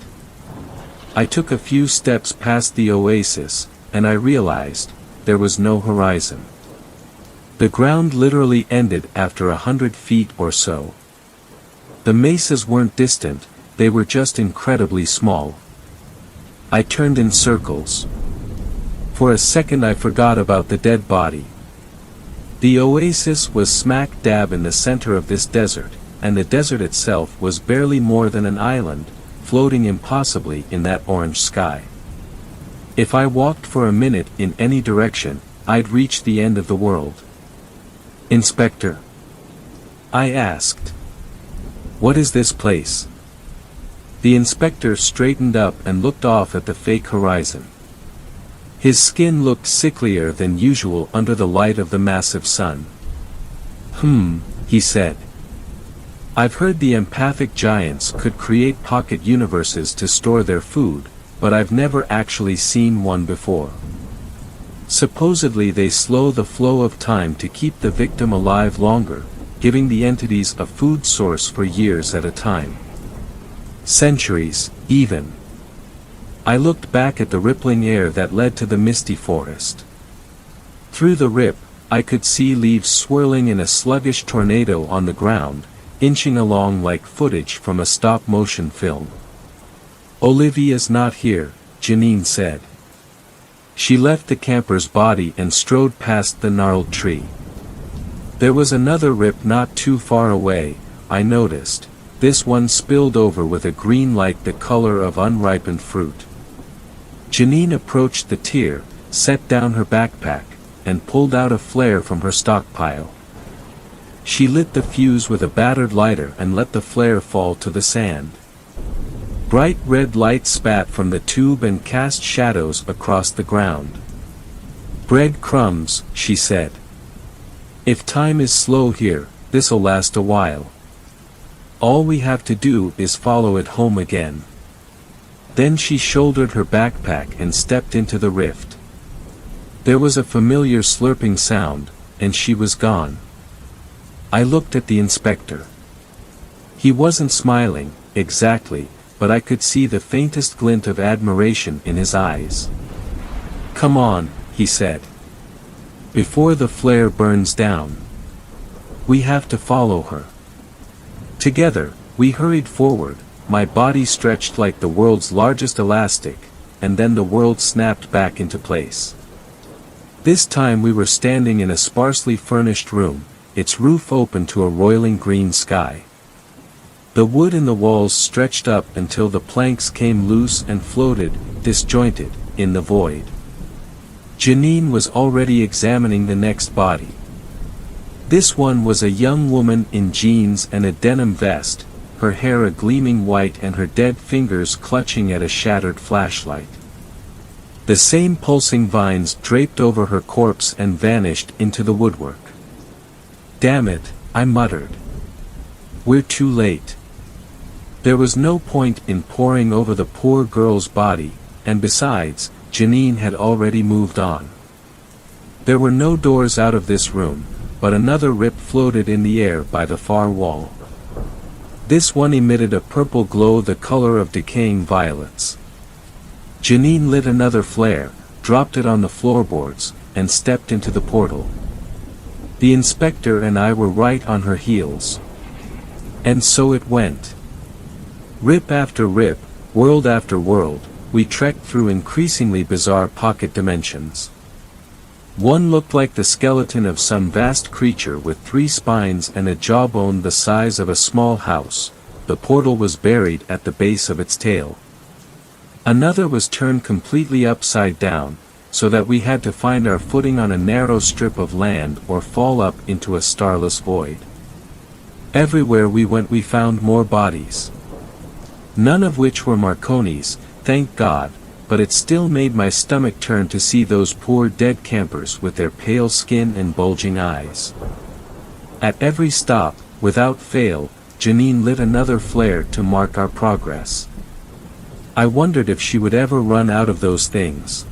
[SPEAKER 1] I took a few steps past the oasis, and I realized, there was no horizon. The ground literally ended after 100 feet or so. The mesas weren't distant, they were just incredibly small. I turned in circles. For a second I forgot about the dead body. The oasis was smack dab in the center of this desert, and the desert itself was barely more than an island, floating impossibly in that orange sky. If I walked for a minute in any direction, I'd reach the end of the world. "Inspector?" I asked. "What is this place?" The inspector straightened up and looked off at the fake horizon. His skin looked sicklier than usual under the light of the massive sun. He said. "I've heard the empathic giants could create pocket universes to store their food, but I've never actually seen one before. Supposedly they slow the flow of time to keep the victim alive longer, giving the entities a food source for years at a time. Centuries, even." I looked back at the rippling air that led to the misty forest. Through the rip, I could see leaves swirling in a sluggish tornado on the ground, inching along like footage from a stop-motion film. "Olivia's not here," Janine said. She left the camper's body and strode past the gnarled tree. There was another rip not too far away, I noticed. This one spilled over with a green like the color of unripened fruit. Janine approached the tier, set down her backpack, and pulled out a flare from her stockpile. She lit the fuse with a battered lighter and let the flare fall to the sand. Bright red light spat from the tube and cast shadows across the ground. "Bread crumbs," she said. "If time is slow here, this'll last a while. All we have to do is follow it home again." Then she shouldered her backpack and stepped into the rift. There was a familiar slurping sound, and she was gone. I looked at the inspector. He wasn't smiling, exactly, but I could see the faintest glint of admiration in his eyes. "Come on," he said. "Before the flare burns down. We have to follow her." Together, we hurried forward, my body stretched like the world's largest elastic, and then the world snapped back into place. This time we were standing in a sparsely furnished room, its roof open to a roiling green sky. The wood in the walls stretched up until the planks came loose and floated, disjointed, in the void. Janine was already examining the next body. This one was a young woman in jeans and a denim vest, her hair a gleaming white and her dead fingers clutching at a shattered flashlight. The same pulsing vines draped over her corpse and vanished into the woodwork. "Damn it," I muttered. "We're too late." There was no point in poring over the poor girl's body, and besides, Janine had already moved on. There were no doors out of this room, but another rip floated in the air by the far wall. This one emitted a purple glow the color of decaying violets. Janine lit another flare, dropped it on the floorboards, and stepped into the portal. The inspector and I were right on her heels. And so it went. Rip after rip, world after world, we trekked through increasingly bizarre pocket dimensions. One looked like the skeleton of some vast creature with 3 spines and a jawbone the size of a small house. The portal was buried at the base of its tail. Another was turned completely upside down, so that we had to find our footing on a narrow strip of land or fall up into a starless void. Everywhere we went we found more bodies. None of which were Marconi's, thank God, but it still made my stomach turn to see those poor dead campers with their pale skin and bulging eyes. At every stop, without fail, Janine lit another flare to mark our progress. I wondered if she would ever run out of those things.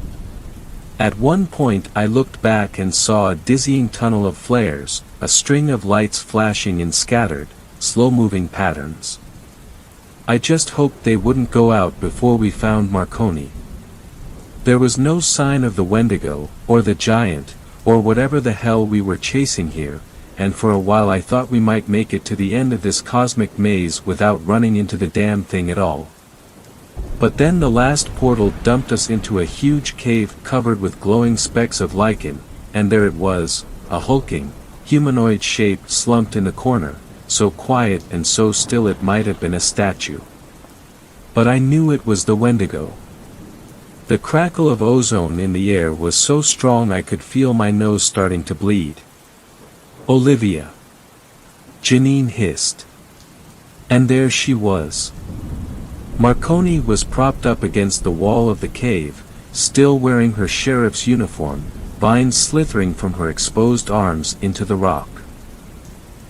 [SPEAKER 1] At one point I looked back and saw a dizzying tunnel of flares, a string of lights flashing in scattered, slow-moving patterns. I just hoped they wouldn't go out before we found Marconi. There was no sign of the Wendigo, or the giant, or whatever the hell we were chasing here, and for a while I thought we might make it to the end of this cosmic maze without running into the damn thing at all. But then the last portal dumped us into a huge cave covered with glowing specks of lichen, and there it was, a hulking, humanoid shape slumped in the corner, so quiet and so still it might have been a statue. But I knew it was the Wendigo. The crackle of ozone in the air was so strong I could feel my nose starting to bleed. "Olivia!" Janine hissed. And there she was. Marconi was propped up against the wall of the cave, still wearing her sheriff's uniform, vines slithering from her exposed arms into the rock.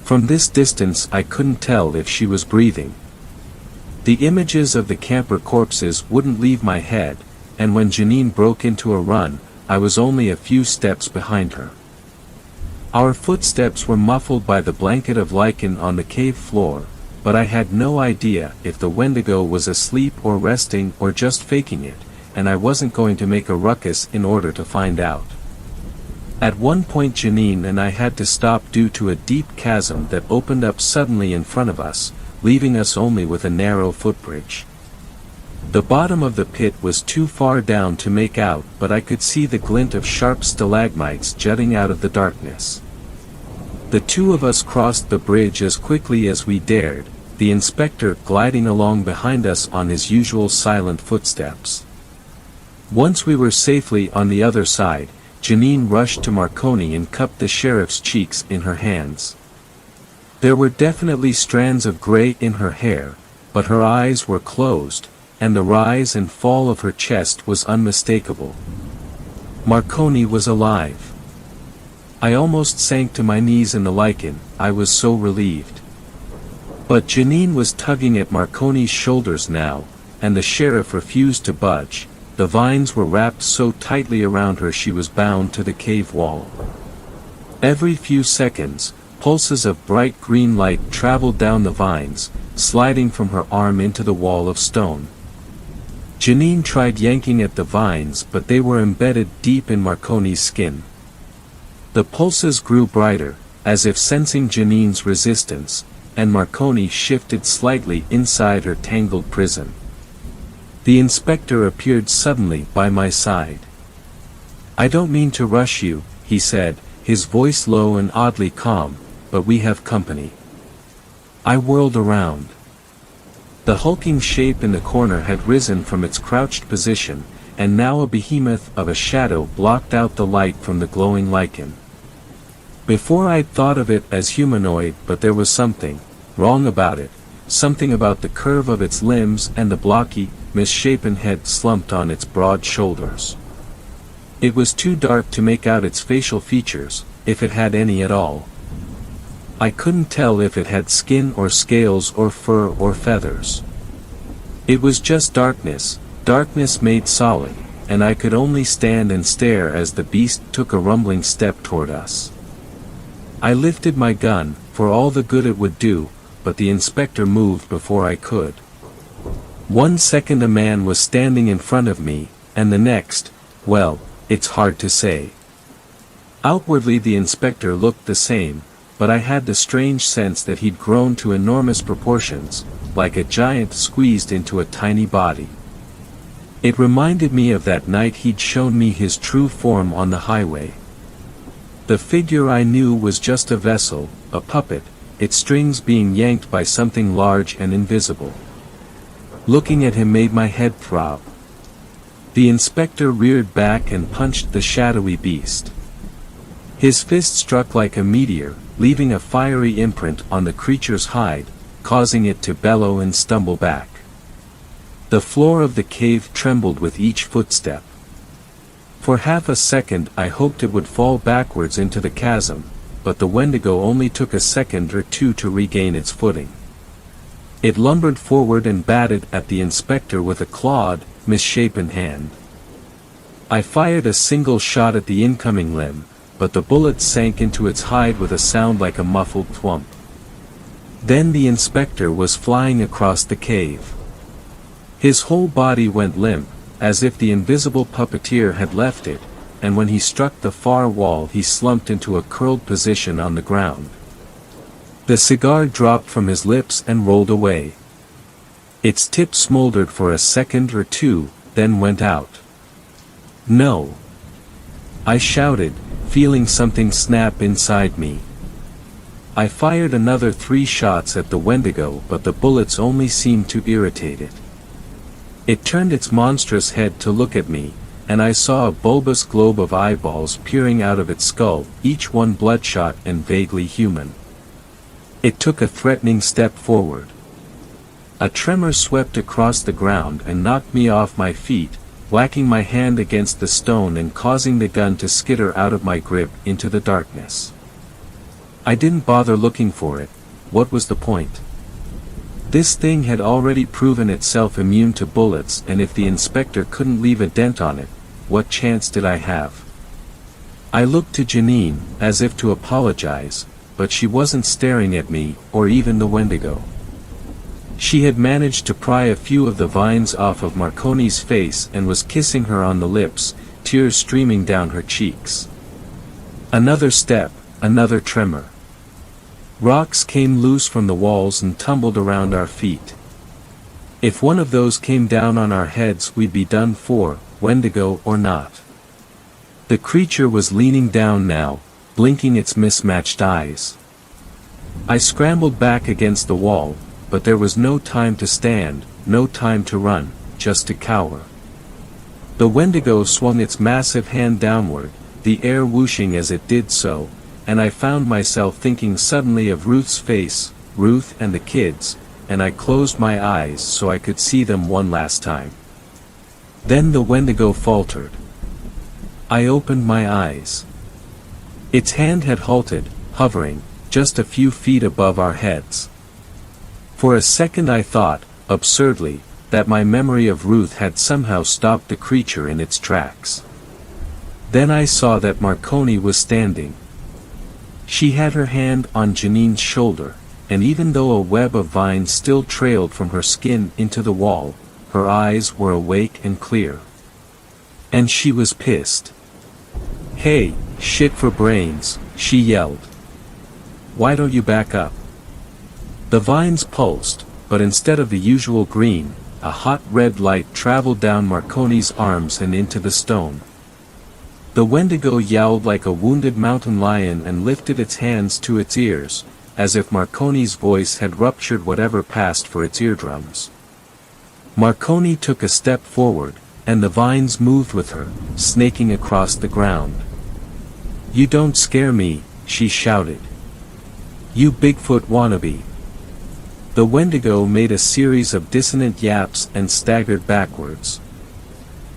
[SPEAKER 1] From this distance I couldn't tell if she was breathing. The images of the camper corpses wouldn't leave my head, and when Janine broke into a run, I was only a few steps behind her. Our footsteps were muffled by the blanket of lichen on the cave floor, but I had no idea if the Wendigo was asleep or resting or just faking it, and I wasn't going to make a ruckus in order to find out. At one point Janine and I had to stop due to a deep chasm that opened up suddenly in front of us, leaving us only with a narrow footbridge. The bottom of the pit was too far down to make out, but I could see the glint of sharp stalagmites jutting out of the darkness. The two of us crossed the bridge as quickly as we dared, the inspector gliding along behind us on his usual silent footsteps. Once we were safely on the other side, Janine rushed to Marconi and cupped the sheriff's cheeks in her hands. There were definitely strands of gray in her hair, but her eyes were closed, and the rise and fall of her chest was unmistakable. Marconi was alive. I almost sank to my knees in the lichen, I was so relieved. But Janine was tugging at Marconi's shoulders now, and the sheriff refused to budge. The vines were wrapped so tightly around her she was bound to the cave wall. Every few seconds, Pulses of bright green light traveled down the vines, sliding from her arm into the wall of stone. Janine tried yanking at the vines, but they were embedded deep in Marconi's skin. The pulses grew brighter, as if sensing Janine's resistance, and Marconi shifted slightly inside her tangled prison. The inspector appeared suddenly by my side. "I don't mean to rush you," he said, his voice low and oddly calm, "but we have company." I whirled around. The hulking shape in the corner had risen from its crouched position, and now a behemoth of a shadow blocked out the light from the glowing lichen. Before I'd thought of it as humanoid, but there was something wrong about it, something about the curve of its limbs and the blocky, misshapen head slumped on its broad shoulders. It was too dark to make out its facial features, if it had any at all. I couldn't tell if it had skin or scales or fur or feathers. It was just darkness, darkness made solid, and I could only stand and stare as the beast took a rumbling step toward us. I lifted my gun, for all the good it would do, but the inspector moved before I could. 1 second a man was standing in front of me, and the next, well, it's hard to say. Outwardly the inspector looked the same, but I had the strange sense that he'd grown to enormous proportions, like a giant squeezed into a tiny body. It reminded me of that night he'd shown me his true form on the highway. The figure I knew was just a vessel, a puppet, its strings being yanked by something large and invisible. Looking at him made my head throb. The inspector reared back and punched the shadowy beast. His fist struck like a meteor, leaving a fiery imprint on the creature's hide, causing it to bellow and stumble back. The floor of the cave trembled with each footstep. For half a second I hoped it would fall backwards into the chasm, but the Wendigo only took a second or two to regain its footing. It lumbered forward and batted at the inspector with a clawed, misshapen hand. I fired a single shot at the incoming limb, but the bullet sank into its hide with a sound like a muffled thwump. Then the inspector was flying across the cave. His whole body went limp, as if the invisible puppeteer had left it, and when he struck the far wall he slumped into a curled position on the ground. The cigar dropped from his lips and rolled away. Its tip smoldered for a second or two, then went out. "No!" I shouted, feeling something snap inside me. I fired another 3 shots at the Wendigo, but the bullets only seemed to irritate it. It turned its monstrous head to look at me, and I saw a bulbous globe of eyeballs peering out of its skull, each one bloodshot and vaguely human. It took a threatening step forward. A tremor swept across the ground and knocked me off my feet, whacking my hand against the stone and causing the gun to skitter out of my grip into the darkness. I didn't bother looking for it. What was the point? This thing had already proven itself immune to bullets, and if the inspector couldn't leave a dent on it, what chance did I have? I looked to Janine, as if to apologize, but she wasn't staring at me, or even the Wendigo. She had managed to pry a few of the vines off of Marconi's face and was kissing her on the lips, tears streaming down her cheeks. Another step, another tremor. Rocks came loose from the walls and tumbled around our feet. If one of those came down on our heads we'd be done for, Wendigo or not. The creature was leaning down now, blinking its mismatched eyes. I scrambled back against the wall, but there was no time to stand, no time to run, just to cower. The Wendigo swung its massive hand downward, the air whooshing as it did so, and I found myself thinking suddenly of Ruth's face, Ruth and the kids, and I closed my eyes so I could see them one last time. Then the Wendigo faltered. I opened my eyes. Its hand had halted, hovering, just a few feet above our heads. For a second I thought, absurdly, that my memory of Ruth had somehow stopped the creature in its tracks. Then I saw that Marconi was standing. She had her hand on Janine's shoulder, and even though a web of vines still trailed from her skin into the wall, her eyes were awake and clear. And she was pissed. "Hey, shit for brains," she yelled. "Why don't you back up?" The vines pulsed, but instead of the usual green, a hot red light traveled down Marconi's arms and into the stone. The Wendigo yowled like a wounded mountain lion and lifted its hands to its ears, as if Marconi's voice had ruptured whatever passed for its eardrums. Marconi took a step forward, and the vines moved with her, snaking across the ground. "You don't scare me," she shouted. "You Bigfoot wannabe." The Wendigo made a series of dissonant yaps and staggered backwards.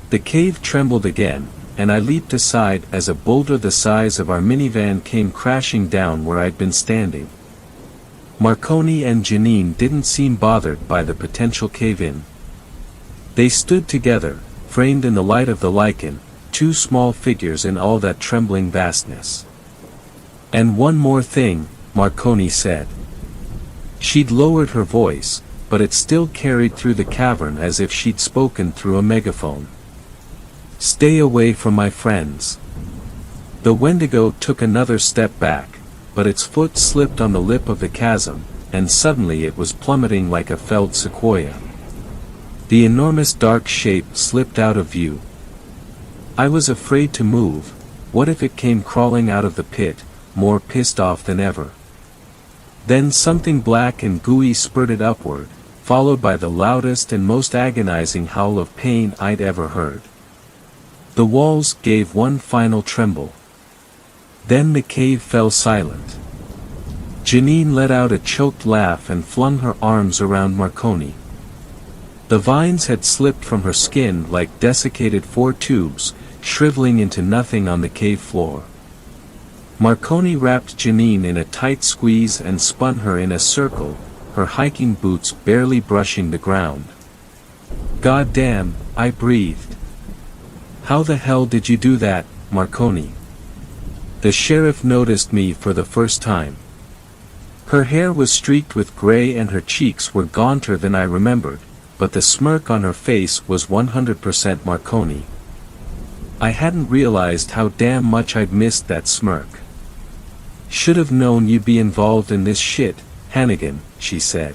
[SPEAKER 1] The cave trembled again, and I leaped aside as a boulder the size of our minivan came crashing down where I'd been standing. Marconi and Janine didn't seem bothered by the potential cave-in. They stood together, framed in the light of the lichen, two small figures in all that trembling vastness. "And one more thing," Marconi said. She'd lowered her voice, but it still carried through the cavern as if she'd spoken through a megaphone. "Stay away from my friends." The Wendigo took another step back, but its foot slipped on the lip of the chasm, and suddenly it was plummeting like a felled sequoia. The enormous dark shape slipped out of view. I was afraid to move. What if it came crawling out of the pit, more pissed off than ever? Then something black and gooey spurted upward, followed by the loudest and most agonizing howl of pain I'd ever heard. The walls gave one final tremble. Then the cave fell silent. Janine let out a choked laugh and flung her arms around Marconi. The vines had slipped from her skin like desiccated four tubes, shriveling into nothing on the cave floor. Marconi wrapped Janine in a tight squeeze and spun her in a circle, her hiking boots barely brushing the ground. "God damn," I breathed. "How the hell did you do that, Marconi?" The sheriff noticed me for the first time. Her hair was streaked with gray and her cheeks were gaunter than I remembered, but the smirk on her face was 100% Marconi. I hadn't realized how damn much I'd missed that smirk. "Should have known you'd be involved in this shit, Hannigan," she said.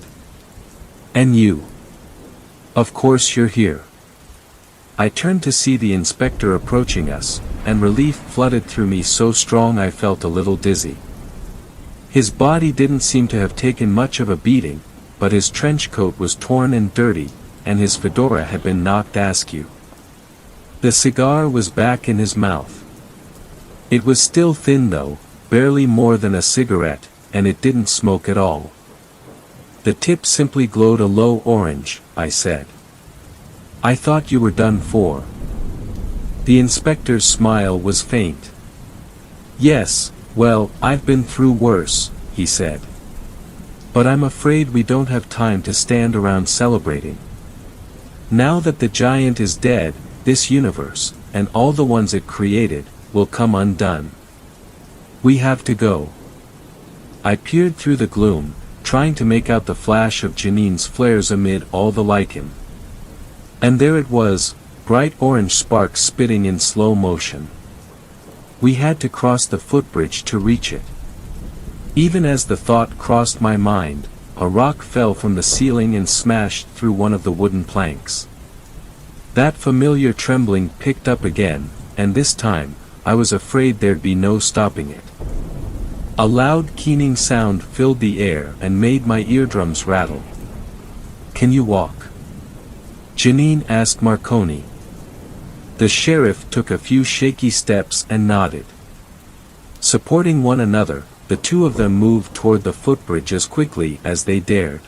[SPEAKER 1] "And you? Of course you're here." I turned to see the inspector approaching us, and relief flooded through me so strong I felt a little dizzy. His body didn't seem to have taken much of a beating, but his trench coat was torn and dirty, and his fedora had been knocked askew. The cigar was back in his mouth. It was still thin though, barely more than a cigarette, and it didn't smoke at all. The tip simply glowed a low orange, I said. "I thought you were done for." The inspector's smile was faint. "Yes, well, I've been through worse," he said. "But I'm afraid we don't have time to stand around celebrating. Now that the giant is dead, this universe, and all the ones it created, will come undone. We have to go." I peered through the gloom, trying to make out the flash of Janine's flares amid all the lichen. And there it was, bright orange sparks spitting in slow motion. We had to cross the footbridge to reach it. Even as the thought crossed my mind, a rock fell from the ceiling and smashed through one of the wooden planks. That familiar trembling picked up again, and this time, I was afraid there'd be no stopping it. A loud keening sound filled the air and made my eardrums rattle. "Can you walk?" Janine asked Marconi. The sheriff took a few shaky steps and nodded. Supporting one another, the two of them moved toward the footbridge as quickly as they dared.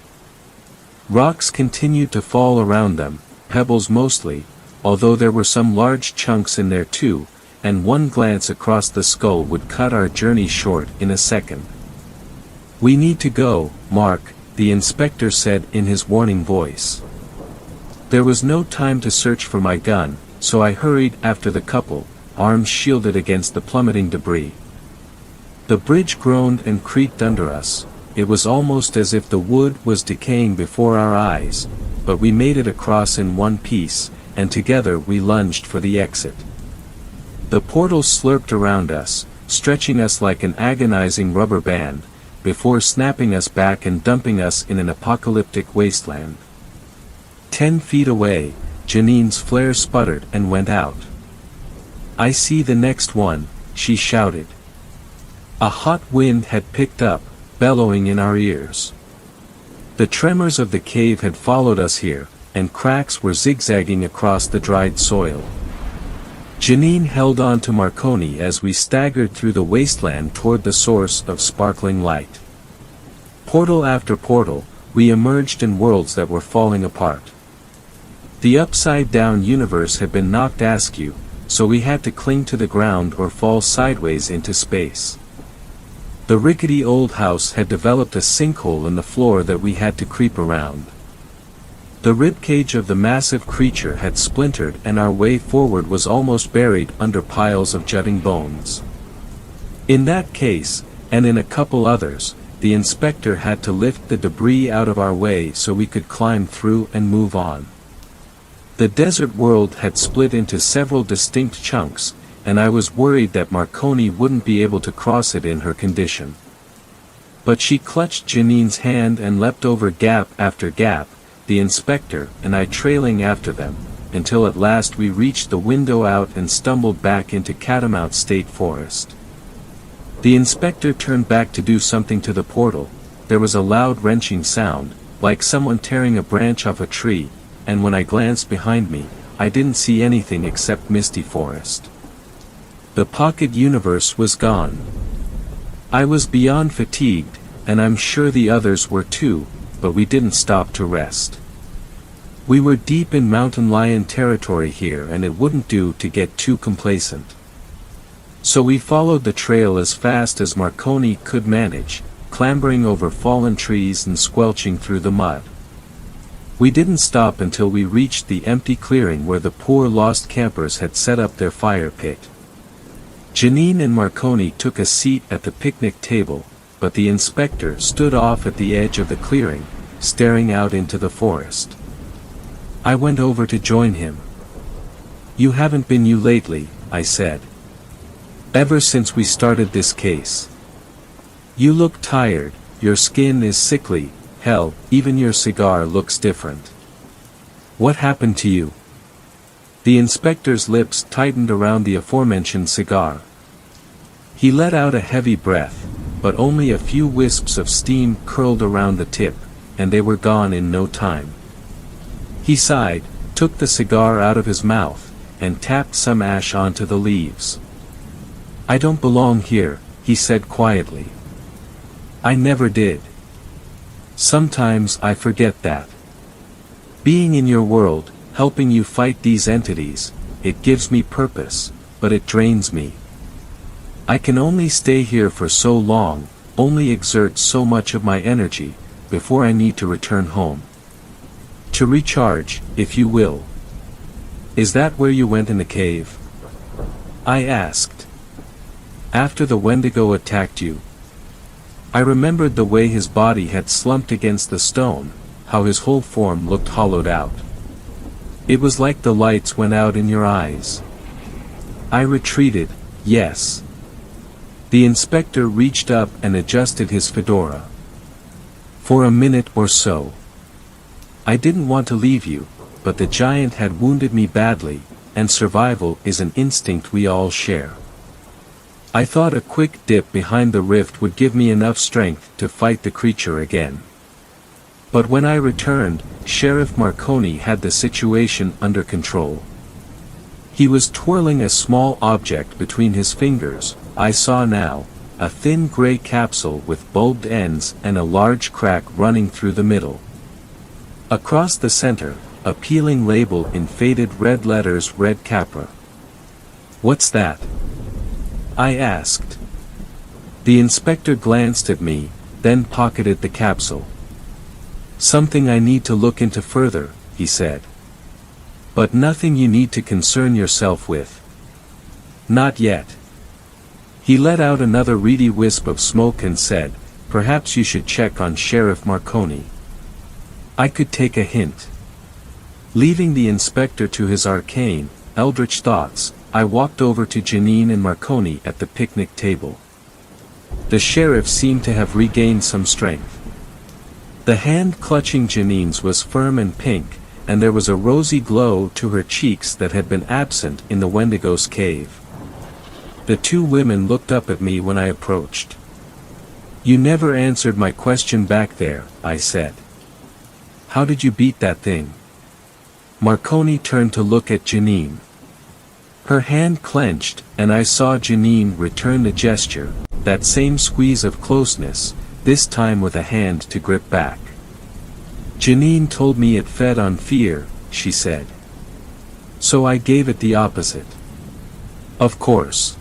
[SPEAKER 1] Rocks continued to fall around them, pebbles mostly, although there were some large chunks in there too, and one glance across the skull would cut our journey short in a second. "We need to go, Mark," the inspector said in his warning voice. There was no time to search for my gun, so I hurried after the couple, arms shielded against the plummeting debris. The bridge groaned and creaked under us. It was almost as if the wood was decaying before our eyes, but we made it across in one piece, and together we lunged for the exit. The portal slurped around us, stretching us like an agonizing rubber band, before snapping us back and dumping us in an apocalyptic wasteland. 10 feet away, Janine's flare sputtered and went out. "I see the next one," she shouted. A hot wind had picked up, bellowing in our ears. The tremors of the cave had followed us here, and cracks were zigzagging across the dried soil. Janine held on to Marconi as we staggered through the wasteland toward the source of sparkling light. Portal after portal, we emerged in worlds that were falling apart. The upside-down universe had been knocked askew, so we had to cling to the ground or fall sideways into space. The rickety old house had developed a sinkhole in the floor that we had to creep around. The ribcage of the massive creature had splintered and our way forward was almost buried under piles of jutting bones. In that case, and in a couple others, the inspector had to lift the debris out of our way so we could climb through and move on. The desert world had split into several distinct chunks, and I was worried that Marconi wouldn't be able to cross it in her condition. But she clutched Janine's hand and leapt over gap after gap, the inspector and I trailing after them, until at last we reached the window out and stumbled back into Catamount State Forest. The inspector turned back to do something to the portal. There was a loud wrenching sound, like someone tearing a branch off a tree, and when I glanced behind me, I didn't see anything except misty forest. The pocket universe was gone. I was beyond fatigued, and I'm sure the others were too, but we didn't stop to rest. We were deep in mountain lion territory here and it wouldn't do to get too complacent. So we followed the trail as fast as Marconi could manage, clambering over fallen trees and squelching through the mud. We didn't stop until we reached the empty clearing where the poor lost campers had set up their fire pit. Janine and Marconi took a seat at the picnic table, but the inspector stood off at the edge of the clearing, staring out into the forest. I went over to join him. "You haven't been you lately," I said. "Ever since we started this case. You look tired, your skin is sickly, hell, even your cigar looks different. What happened to you?" The inspector's lips tightened around the aforementioned cigar. He let out a heavy breath, but only a few wisps of steam curled around the tip, and they were gone in no time. He sighed, took the cigar out of his mouth, and tapped some ash onto the leaves. "I don't belong here," he said quietly. "I never did. Sometimes I forget that. Being in your world, helping you fight these entities, it gives me purpose, but it drains me. I can only stay here for so long, only exert so much of my energy, before I need to return home. To recharge, if you will." "Is that where you went in the cave?" I asked. "After the Wendigo attacked you." I remembered the way his body had slumped against the stone, how his whole form looked hollowed out. It was like the lights went out in your eyes. I retreated, yes. The inspector reached up and adjusted his fedora. "For a minute or so. I didn't want to leave you, but the giant had wounded me badly, and survival is an instinct we all share. I thought a quick dip behind the rift would give me enough strength to fight the creature again. But when I returned, Sheriff Marconi had the situation under control. He was twirling a small object between his fingers, I saw now, a thin gray capsule with bulbed ends and a large crack running through the middle. Across the center, a peeling label in faded red letters read Capra. "What's that?" I asked. The inspector glanced at me, then pocketed the capsule. "Something I need to look into further," he said. "But nothing you need to concern yourself with. Not yet. He let out another reedy wisp of smoke and said, "Perhaps you should check on Sheriff Marconi." I could take a hint. Leaving the inspector to his arcane, eldritch thoughts, I walked over to Janine and Marconi at the picnic table. The sheriff seemed to have regained some strength. The hand clutching Janine's was firm and pink, and there was a rosy glow to her cheeks that had been absent in the Wendigo's cave. The two women looked up at me when I approached. "You never answered my question back there," I said. "How did you beat that thing?" Marconi turned to look at Janine. Her hand clenched, and I saw Janine return the gesture, that same squeeze of closeness, this time with a hand to grip back. "Janine told me it fed on fear," she said. "So I gave it the opposite." "Of course."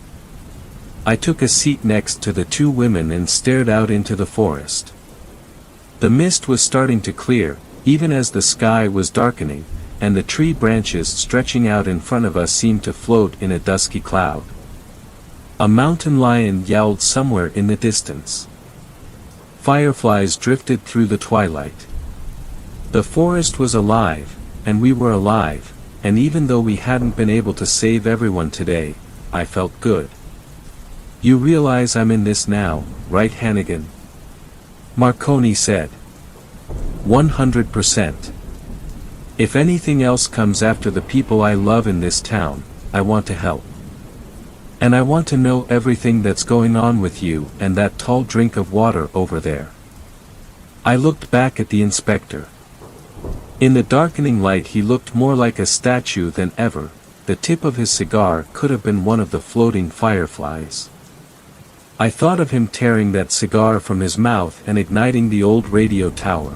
[SPEAKER 1] I took a seat next to the two women and stared out into the forest. The mist was starting to clear, even as the sky was darkening, and the tree branches stretching out in front of us seemed to float in a dusky cloud. A mountain lion yowled somewhere in the distance. Fireflies drifted through the twilight. The forest was alive, and we were alive, and even though we hadn't been able to save everyone today, I felt good. "You realize I'm in this now, right, Hannigan?" Marconi said. 100%. If anything else comes after the people I love in this town, I want to help. And I want to know everything that's going on with you and that tall drink of water over there. I looked back at the inspector. In the darkening light he looked more like a statue than ever. The tip of his cigar could have been one of the floating fireflies. I thought of him tearing that cigar from his mouth and igniting the old radio tower.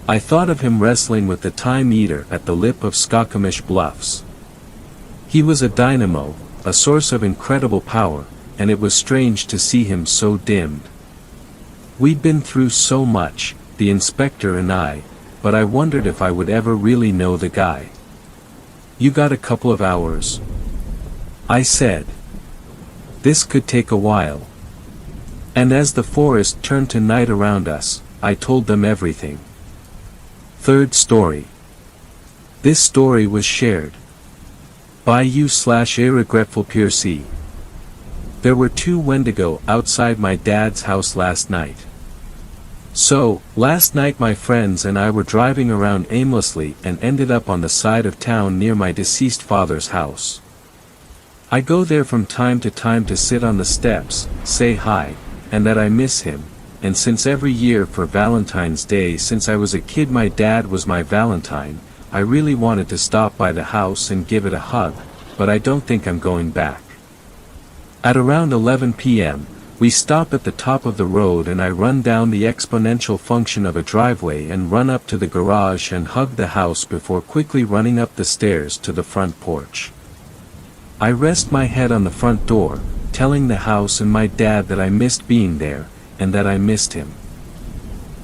[SPEAKER 1] I thought of him wrestling with the Time Eater at the lip of Skokomish Bluffs. He was a dynamo, a source of incredible power, and it was strange to see him so dimmed. We'd been through so much, the inspector and I, but I wondered if I would ever really know the guy. "You got a couple of hours?" I said. This could take a while. And as the forest turned to night around us, I told them everything. Third story. This story was shared by you/a regretful Piercy. There were two Wendigo outside my dad's house last night. So, last night my friends and I were driving around aimlessly and ended up on the side of town near my deceased father's house. I go there from time to sit on the steps, say hi, and that I miss him, and since every year for Valentine's Day since I was a kid my dad was my Valentine, I really wanted to stop by the house and give it a hug, but I don't think I'm going back. At around 11 p.m., we stop at the top of the road and I run down the exponential function of a driveway and run up to the garage and hug the house before quickly running up the stairs to the front porch. I rest my head on the front door, telling the house and my dad that I missed being there, and that I missed him.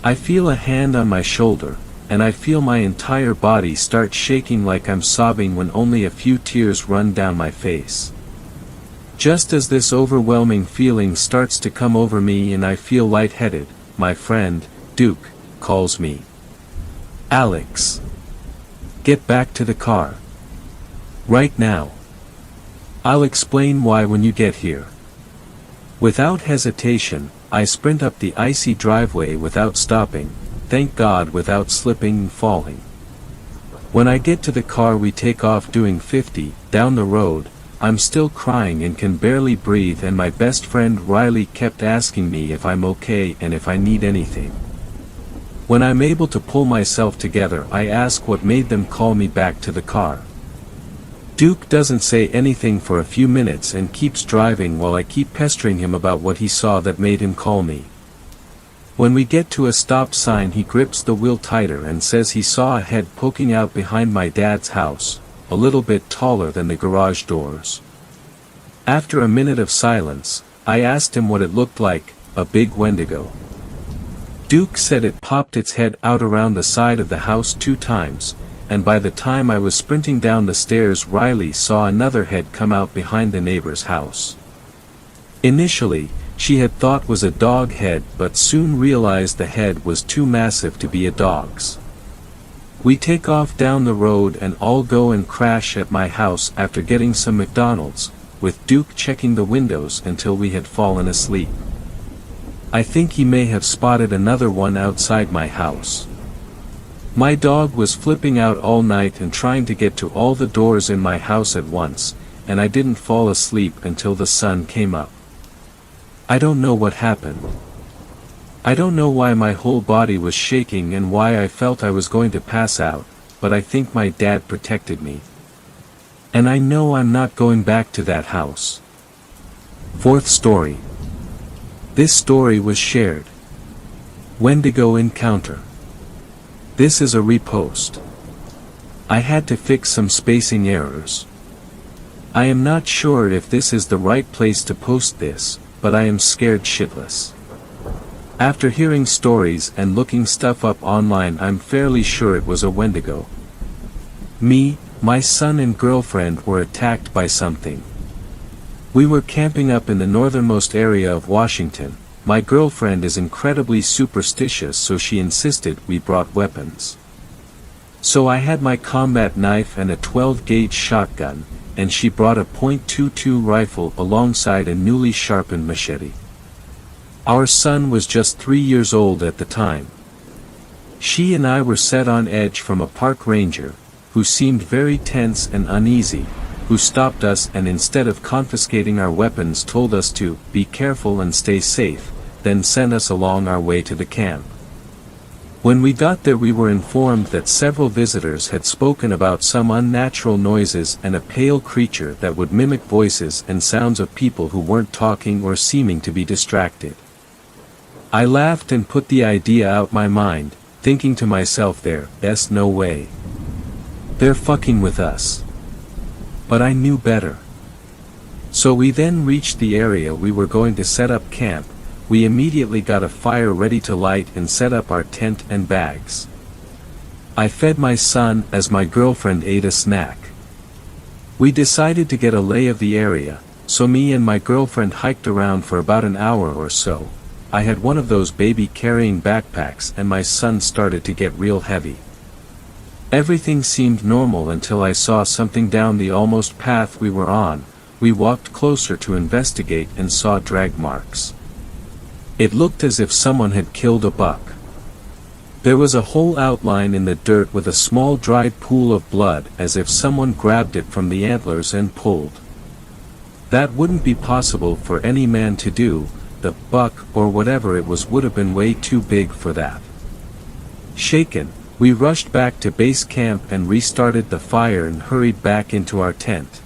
[SPEAKER 1] I feel a hand on my shoulder, and I feel my entire body start shaking like I'm sobbing when only a few tears run down my face. Just as this overwhelming feeling starts to come over me and I feel lightheaded, my friend, Duke, calls me. "Alex. Get back to the car. Right now. I'll explain why when you get here." Without hesitation, I sprint up the icy driveway without stopping, thank God without slipping and falling. When I get to the car we take off doing 50, down the road. I'm still crying and can barely breathe and my best friend Riley kept asking me if I'm okay and if I need anything. When I'm able to pull myself together I ask what made them call me back to the car. Duke doesn't say anything for a few minutes and keeps driving while I keep pestering him about what he saw that made him call me. When we get to a stop sign he grips the wheel tighter and says he saw a head poking out behind my dad's house, a little bit taller than the garage doors. After a minute of silence, I asked him what it looked like, a big Wendigo. Duke said it popped its head out around the side of the house 2 times, and by the time I was sprinting down the stairs Riley saw another head come out behind the neighbor's house. Initially, she had thought was a dog head but soon realized the head was too massive to be a dog's. We take off down the road and all go and crash at my house after getting some McDonald's, with Duke checking the windows until we had fallen asleep. I think he may have spotted another one outside my house. My dog was flipping out all night and trying to get to all the doors in my house at once, and I didn't fall asleep until the sun came up. I don't know what happened. I don't know why my whole body was shaking and why I felt I was going to pass out, but I think my dad protected me. And I know I'm not going back to that house. Fourth story. This story was shared. Wendigo encounter. This is a repost. I had to fix some spacing errors. I am not sure if this is the right place to post this, but I am scared shitless. After hearing stories and looking stuff up online, I'm fairly sure it was a Wendigo. Me, my son and girlfriend were attacked by something. We were camping up in the northernmost area of Washington. My girlfriend is incredibly superstitious, so she insisted we brought weapons. So I had my combat knife and a 12-gauge shotgun, and she brought a .22 rifle alongside a newly sharpened machete. Our son was just 3 years old at the time. She and I were set on edge from a park ranger, who seemed very tense and uneasy, who stopped us and instead of confiscating our weapons told us to be careful and stay safe, then sent us along our way to the camp. When we got there, we were informed that several visitors had spoken about some unnatural noises and a pale creature that would mimic voices and sounds of people who weren't talking or seeming to be distracted. I laughed and put the idea out my mind, thinking to myself, there's no way. They're fucking with us. But I knew better. So we then reached the area we were going to set up camp. We immediately got a fire ready to light and set up our tent and bags. I fed my son as my girlfriend ate a snack. We decided to get a lay of the area, so me and my girlfriend hiked around for about an hour or so. I had one of those baby carrying backpacks and my son started to get real heavy. Everything seemed normal until I saw something down the almost path we were on. We walked closer to investigate and saw drag marks. It looked as if someone had killed a buck. There was a whole outline in the dirt with a small dried pool of blood, as if someone grabbed it from the antlers and pulled. That wouldn't be possible for any man to do. The buck, or whatever it was, would have been way too big for that. Shaken, we rushed back to base camp and restarted the fire and hurried back into our tent.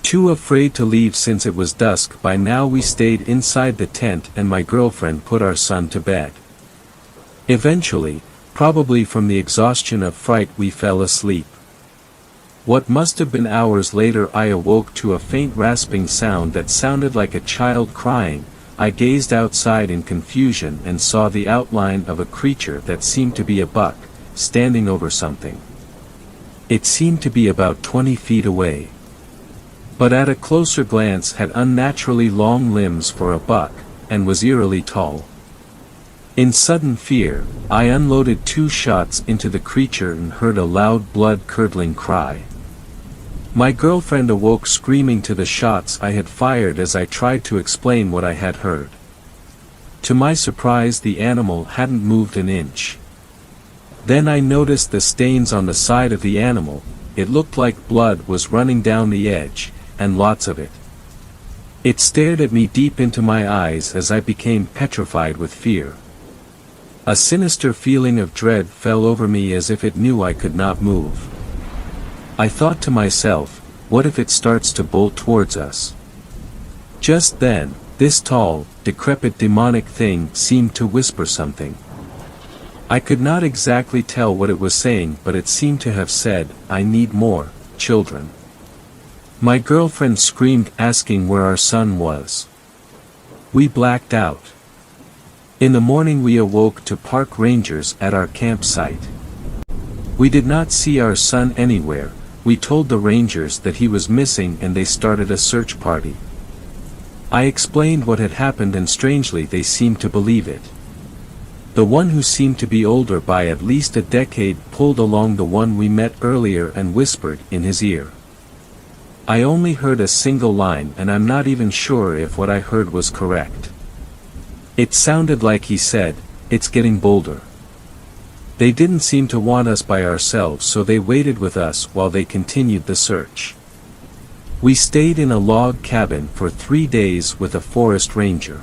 [SPEAKER 1] Too afraid to leave since it was dusk by now, we stayed inside the tent and my girlfriend put our son to bed. Eventually, probably from the exhaustion of fright, we fell asleep. What must have been hours later, I awoke to a faint rasping sound that sounded like a child crying. I gazed outside in confusion and saw the outline of a creature that seemed to be a buck, standing over something. It seemed to be about 20 feet away. But at a closer glance had unnaturally long limbs for a buck, and was eerily tall. In sudden fear, I unloaded 2 shots into the creature and heard a loud blood-curdling cry. My girlfriend awoke screaming to the shots I had fired as I tried to explain what I had heard. To my surprise, the animal hadn't moved an inch. Then I noticed the stains on the side of the animal. It looked like blood was running down the edge, and lots of it. It stared at me deep into my eyes as I became petrified with fear. A sinister feeling of dread fell over me as if it knew I could not move. I thought to myself, what if it starts to bolt towards us? Just then, this tall, decrepit demonic thing seemed to whisper something. I could not exactly tell what it was saying, but it seemed to have said, "I need more children." My girlfriend screamed, asking where our son was. We blacked out. In the morning we awoke to park rangers at our campsite. We did not see our son anywhere. We told the rangers that he was missing and they started a search party. I explained what had happened and strangely they seemed to believe it. The one who seemed to be older by at least a decade pulled along the one we met earlier and whispered in his ear. I only heard a single line and I'm not even sure if what I heard was correct. It sounded like he said, "It's getting bolder." They didn't seem to want us by ourselves, so they waited with us while they continued the search. We stayed in a log cabin for 3 days with a forest ranger.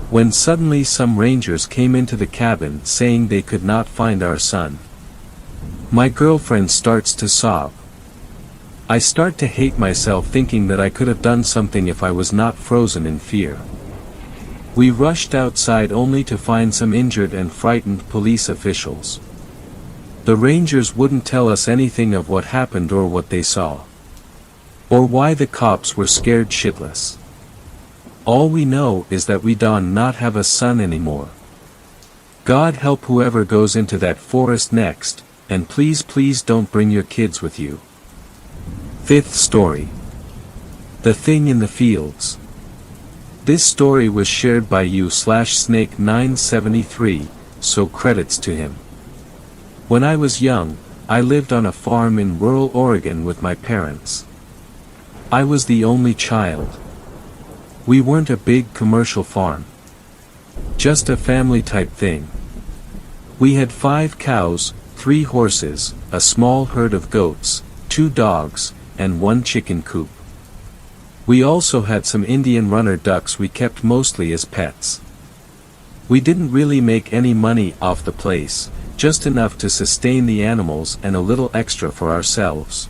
[SPEAKER 1] When suddenly some rangers came into the cabin saying they could not find our son. My girlfriend starts to sob. I start to hate myself thinking that I could have done something if I was not frozen in fear. We rushed outside only to find some injured and frightened police officials. The rangers wouldn't tell us anything of what happened or what they saw. Or why the cops were scared shitless. All we know is that we do not have a son anymore. God help whoever goes into that forest next, and please don't bring your kids with you. Fifth story. The Thing in the Fields. This story was shared by you/Snake973, so credits to him. When I was young, I lived on a farm in rural Oregon with my parents. I was the only child. We weren't a big commercial farm. Just a family type thing. We had 5 cows, 3 horses, a small herd of goats, 2 dogs, and 1 chicken coop. We also had some Indian runner ducks we kept mostly as pets. We didn't really make any money off the place, just enough to sustain the animals and a little extra for ourselves.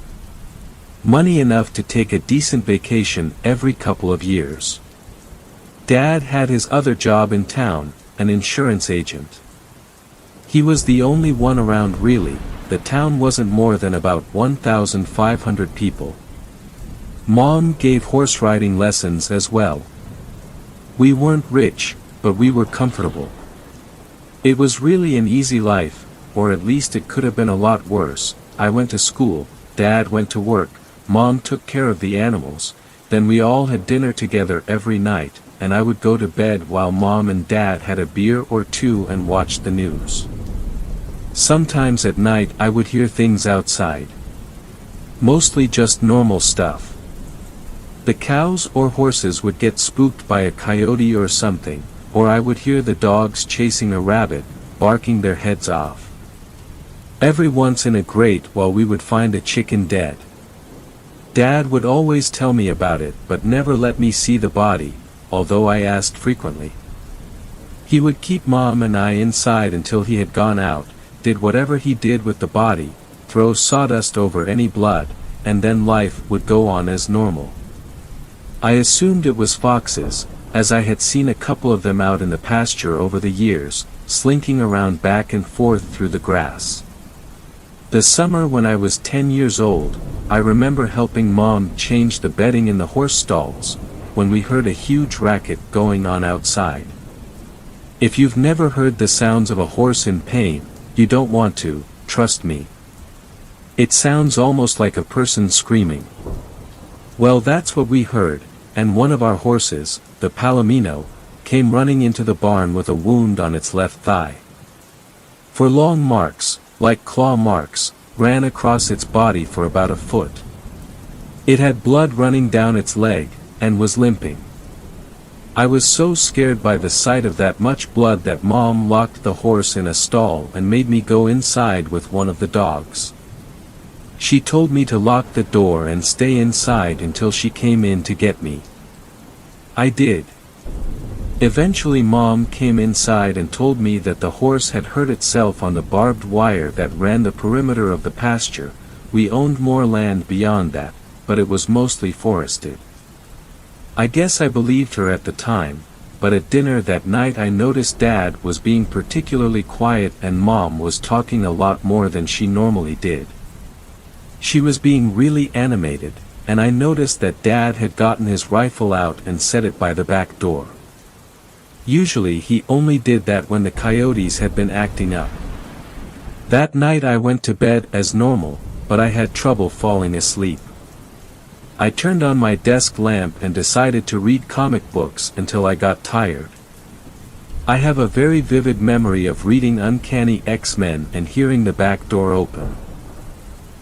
[SPEAKER 1] Money enough to take a decent vacation every couple of years. Dad had his other job in town, an insurance agent. He was the only one around really. The town wasn't more than about 1,500 people. Mom gave horse riding lessons as well. We weren't rich, but we were comfortable. It was really an easy life, or at least it could have been a lot worse. I went to school, Dad went to work, Mom took care of the animals, then we all had dinner together every night, and I would go to bed while Mom and Dad had a beer or 2 and watched the news. Sometimes at night I would hear things outside. Mostly just normal stuff. The cows or horses would get spooked by a coyote or something, or I would hear the dogs chasing a rabbit, barking their heads off. Every once in a great while we would find a chicken dead. Dad would always tell me about it but never let me see the body, although I asked frequently. He would keep Mom and I inside until he had gone out, did whatever he did with the body, throw sawdust over any blood, and then life would go on as normal. I assumed it was foxes, as I had seen a couple of them out in the pasture over the years, slinking around back and forth through the grass. The summer when I was 10 years old, I remember helping Mom change the bedding in the horse stalls, when we heard a huge racket going on outside. If you've never heard the sounds of a horse in pain, you don't want to, trust me. It sounds almost like a person screaming. Well, that's what we heard, and one of our horses, the Palomino, came running into the barn with a wound on its left thigh. For long marks, like claw marks, ran across its body for about a foot. It had blood running down its leg, and was limping. I was so scared by the sight of that much blood that Mom locked the horse in a stall and made me go inside with one of the dogs. She told me to lock the door and stay inside until she came in to get me. I did. Eventually Mom came inside and told me that the horse had hurt itself on the barbed wire that ran the perimeter of the pasture. We owned more land beyond that, but it was mostly forested. I guess I believed her at the time, but at dinner that night I noticed Dad was being particularly quiet and Mom was talking a lot more than she normally did. She was being really animated, and I noticed that Dad had gotten his rifle out and set it by the back door. Usually he only did that when the coyotes had been acting up. That night I went to bed as normal, but I had trouble falling asleep. I turned on my desk lamp and decided to read comic books until I got tired. I have a very vivid memory of reading Uncanny X-Men and hearing the back door open.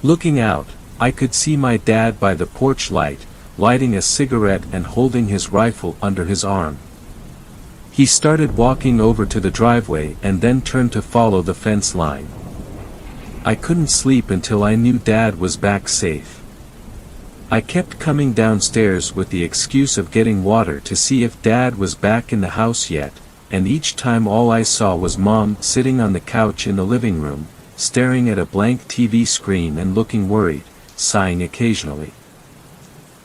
[SPEAKER 1] Looking out, I could see my dad by the porch light, lighting a cigarette and holding his rifle under his arm. He started walking over to the driveway and then turned to follow the fence line. I couldn't sleep until I knew Dad was back safe. I kept coming downstairs with the excuse of getting water to see if Dad was back in the house yet, and each time all I saw was Mom sitting on the couch in the living room, staring at a blank TV screen and looking worried, sighing occasionally.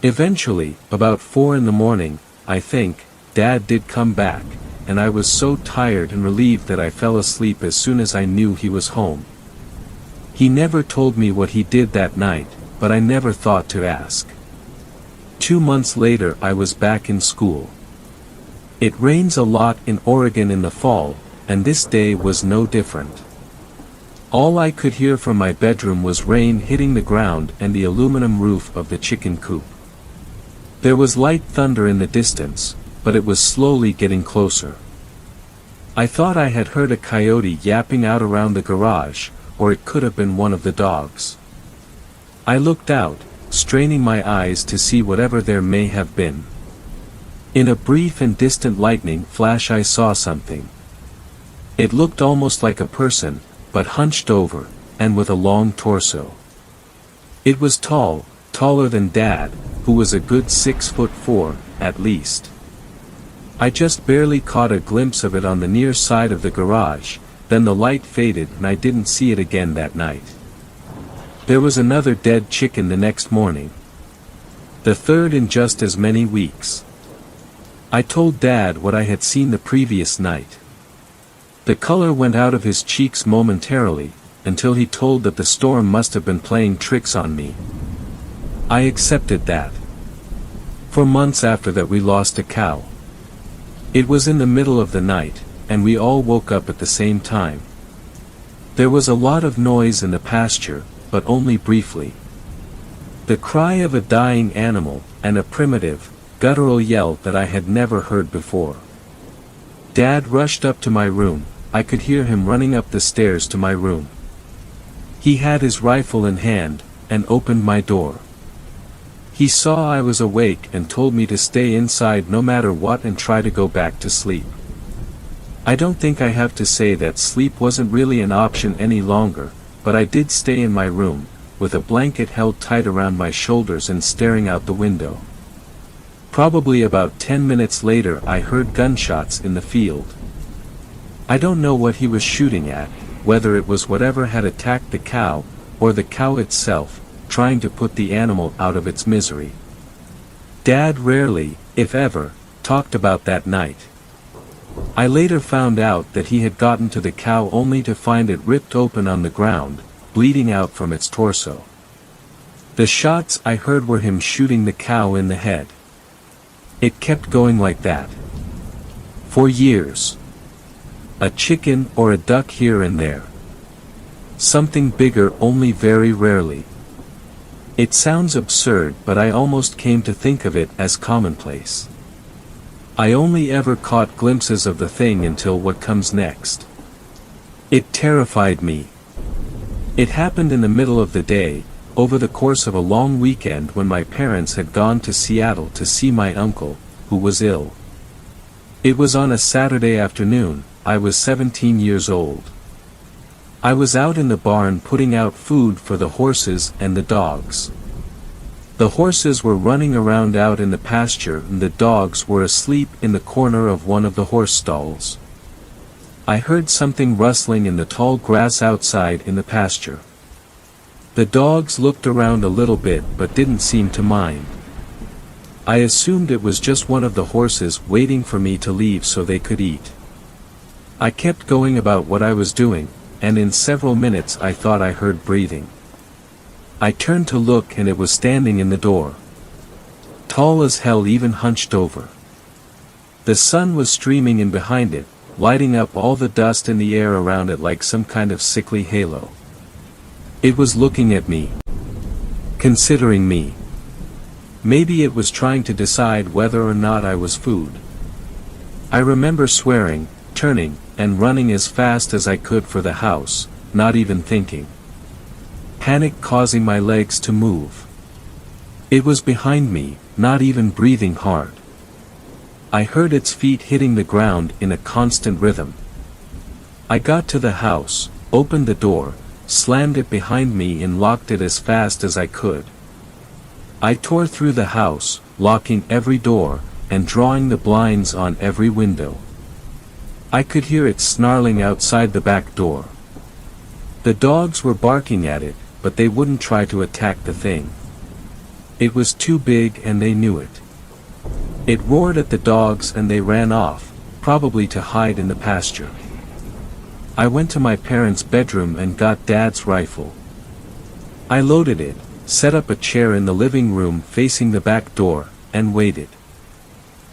[SPEAKER 1] Eventually, about 4 in the morning, I think, Dad did come back, and I was so tired and relieved that I fell asleep as soon as I knew he was home. He never told me what he did that night, but I never thought to ask. 2 months later I was back in school. It rains a lot in Oregon in the fall, and this day was no different. All I could hear from my bedroom was rain hitting the ground and the aluminum roof of the chicken coop. There was light thunder in the distance, but it was slowly getting closer. I thought I had heard a coyote yapping out around the garage, or it could have been one of the dogs. I looked out, straining my eyes to see whatever there may have been. In a brief and distant lightning flash I saw something. It looked almost like a person, but hunched over, and with a long torso. It was tall, taller than Dad, who was a good 6'4", at least. I just barely caught a glimpse of it on the near side of the garage, then the light faded and I didn't see it again that night. There was another dead chicken the next morning. The third in just as many weeks. I told Dad what I had seen the previous night. The color went out of his cheeks momentarily, until he told that the storm must have been playing tricks on me. I accepted that. For months after that we lost a cow. It was in the middle of the night, and we all woke up at the same time. There was a lot of noise in the pasture, but only briefly. The cry of a dying animal, and a primitive, guttural yell that I had never heard before. Dad rushed up to my room. I could hear him running up the stairs to my room. He had his rifle in hand, and opened my door. He saw I was awake and told me to stay inside no matter what and try to go back to sleep. I don't think I have to say that sleep wasn't really an option any longer, but I did stay in my room, with a blanket held tight around my shoulders and staring out the window. Probably about 10 minutes later I heard gunshots in the field. I don't know what he was shooting at, whether it was whatever had attacked the cow, or the cow itself, trying to put the animal out of its misery. Dad rarely, if ever, talked about that night. I later found out that he had gotten to the cow only to find it ripped open on the ground, bleeding out from its torso. The shots I heard were him shooting the cow in the head. It kept going like that. For years. A chicken or a duck here and there. Something bigger only very rarely. It sounds absurd, but I almost came to think of it as commonplace. I only ever caught glimpses of the thing until what comes next. It terrified me. It happened in the middle of the day, over the course of a long weekend when my parents had gone to Seattle to see my uncle, who was ill. It was on a Saturday afternoon. I was 17 years old. I was out in the barn putting out food for the horses and the dogs. The horses were running around out in the pasture and the dogs were asleep in the corner of one of the horse stalls. I heard something rustling in the tall grass outside in the pasture. The dogs looked around a little bit but didn't seem to mind. I assumed it was just one of the horses waiting for me to leave so they could eat. I kept going about what I was doing, and in several minutes I thought I heard breathing. I turned to look and it was standing in the door. Tall as hell, even hunched over. The sun was streaming in behind it, lighting up all the dust in the air around it like some kind of sickly halo. It was looking at me. Considering me. Maybe it was trying to decide whether or not I was food. I remember swearing, turning, and running as fast as I could for the house, not even thinking. Panic causing my legs to move. It was behind me, not even breathing hard. I heard its feet hitting the ground in a constant rhythm. I got to the house, opened the door, slammed it behind me and locked it as fast as I could. I tore through the house, locking every door, and drawing the blinds on every window. I could hear it snarling outside the back door. The dogs were barking at it, but they wouldn't try to attack the thing. It was too big and they knew it. It roared at the dogs and they ran off, probably to hide in the pasture. I went to my parents' bedroom and got Dad's rifle. I loaded it, set up a chair in the living room facing the back door, and waited.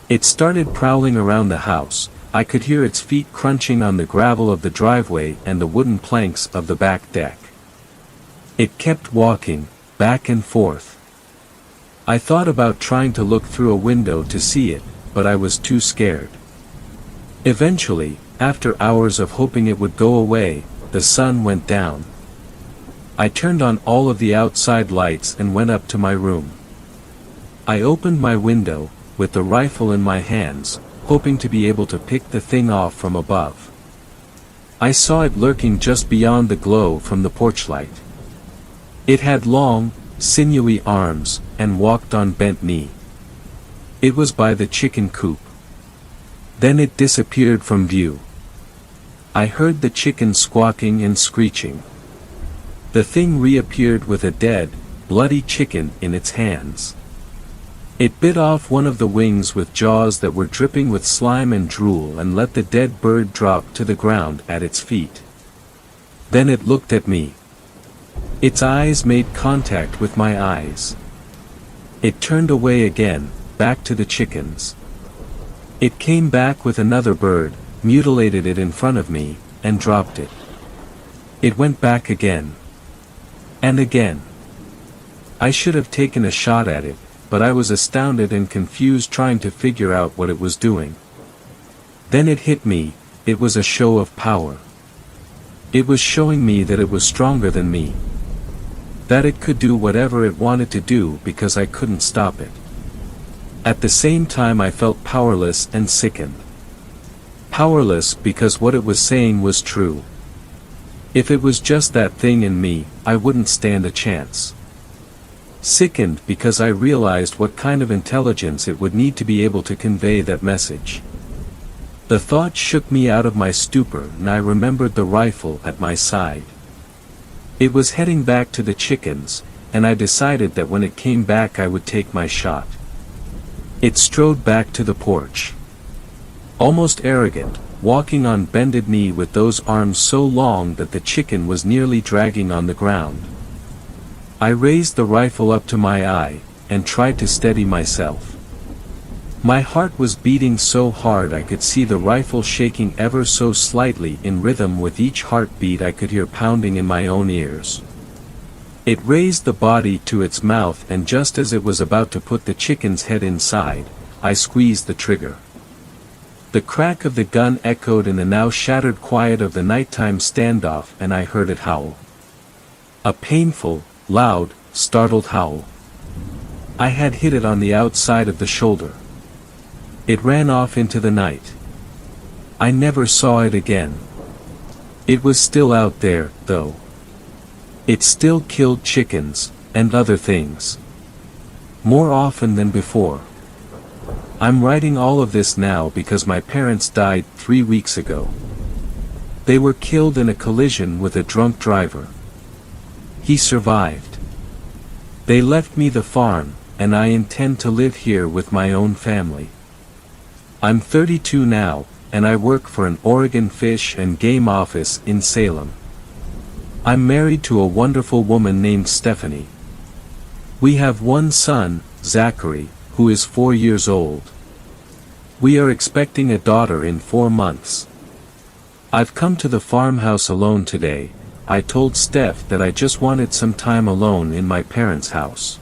[SPEAKER 1] It started prowling around the house. I could hear its feet crunching on the gravel of the driveway and the wooden planks of the back deck. It kept walking, back and forth. I thought about trying to look through a window to see it, but I was too scared. Eventually, after hours of hoping it would go away, the sun went down. I turned on all of the outside lights and went up to my room. I opened my window, with the rifle in my hands, hoping to be able to pick the thing off from above. I saw it lurking just beyond the glow from the porch light. It had long, sinewy arms, and walked on bent knee. It was by the chicken coop. Then it disappeared from view. I heard the chicken squawking and screeching. The thing reappeared with a dead, bloody chicken in its hands. It bit off one of the wings with jaws that were dripping with slime and drool and let the dead bird drop to the ground at its feet. Then it looked at me. Its eyes made contact with my eyes. It turned away again, back to the chickens. It came back with another bird, mutilated it in front of me, and dropped it. It went back again. And again. I should have taken a shot at it, but I was astounded and confused trying to figure out what it was doing. Then it hit me. It was a show of power. It was showing me that it was stronger than me. That it could do whatever it wanted to do because I couldn't stop it. At the same time I felt powerless and sickened. Powerless because what it was saying was true. If it was just that thing in me, I wouldn't stand a chance. Sickened because I realized what kind of intelligence it would need to be able to convey that message. The thought shook me out of my stupor and I remembered the rifle at my side. It was heading back to the chickens, and I decided that when it came back I would take my shot. It strode back to the porch. Almost arrogant, walking on bended knee with those arms so long that the chicken was nearly dragging on the ground. I raised the rifle up to my eye, and tried to steady myself. My heart was beating so hard I could see the rifle shaking ever so slightly in rhythm with each heartbeat I could hear pounding in my own ears. It raised the body to its mouth and just as it was about to put the chicken's head inside, I squeezed the trigger. The crack of the gun echoed in the now shattered quiet of the nighttime standoff and I heard it howl. A painful, loud, startled howl. I had hit it on the outside of the shoulder. It ran off into the night. I never saw it again. It was still out there, though. It still killed chickens, and other things. More often than before. I'm writing all of this now because my parents died 3 weeks ago. They were killed in a collision with a drunk driver. He survived. They left me the farm, and I intend to live here with my own family. I'm 32 now, and I work for an Oregon Fish and Game office in Salem. I'm married to a wonderful woman named Stephanie. We have one son, Zachary, who is 4 years old. We are expecting a daughter in 4 months. I've come to the farmhouse alone today. I told Steph that I just wanted some time alone in my parents' house.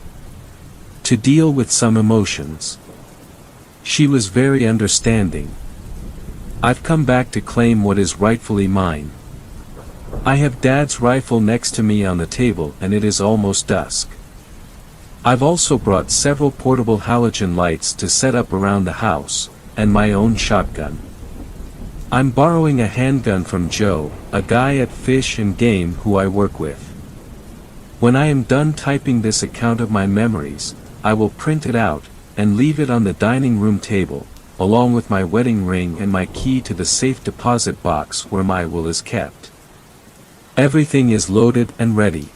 [SPEAKER 1] to deal with some emotions. She was very understanding. I've come back to claim what is rightfully mine. I have Dad's rifle next to me on the table and it is almost dusk. I've also brought several portable halogen lights to set up around the house, and my own shotgun. I'm borrowing a handgun from Joe, a guy at Fish and Game who I work with. When I am done typing this account of my memories, I will print it out, and leave it on the dining room table, along with my wedding ring and my key to the safe deposit box where my will is kept. Everything is loaded and ready.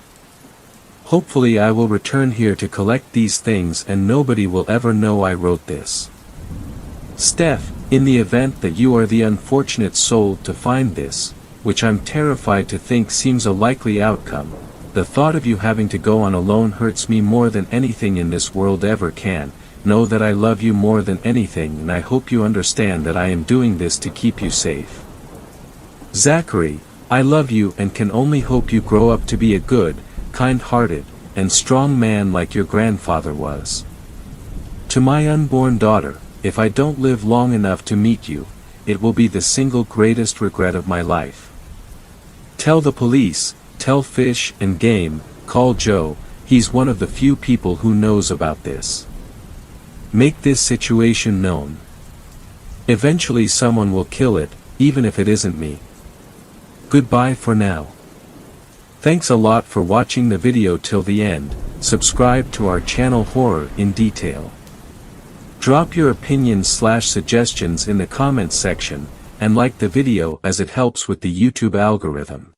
[SPEAKER 1] Hopefully I will return here to collect these things and nobody will ever know I wrote this. Steph, in the event that you are the unfortunate soul to find this, which I'm terrified to think seems a likely outcome, the thought of you having to go on alone hurts me more than anything in this world ever can. Know that I love you more than anything and I hope you understand that I am doing this to keep you safe. Zachary, I love you and can only hope you grow up to be a good, kind-hearted, and strong man like your grandfather was. To my unborn daughter, if I don't live long enough to meet you, it will be the single greatest regret of my life. Tell the police, tell Fish and Game, call Joe, he's one of the few people who knows about this. Make this situation known. Eventually someone will kill it, even if it isn't me. Goodbye for now. Thanks a lot for watching the video till the end. Subscribe to our channel Horror in Detail. Drop your opinions/suggestions in the comments section, and like the video as it helps with the YouTube algorithm.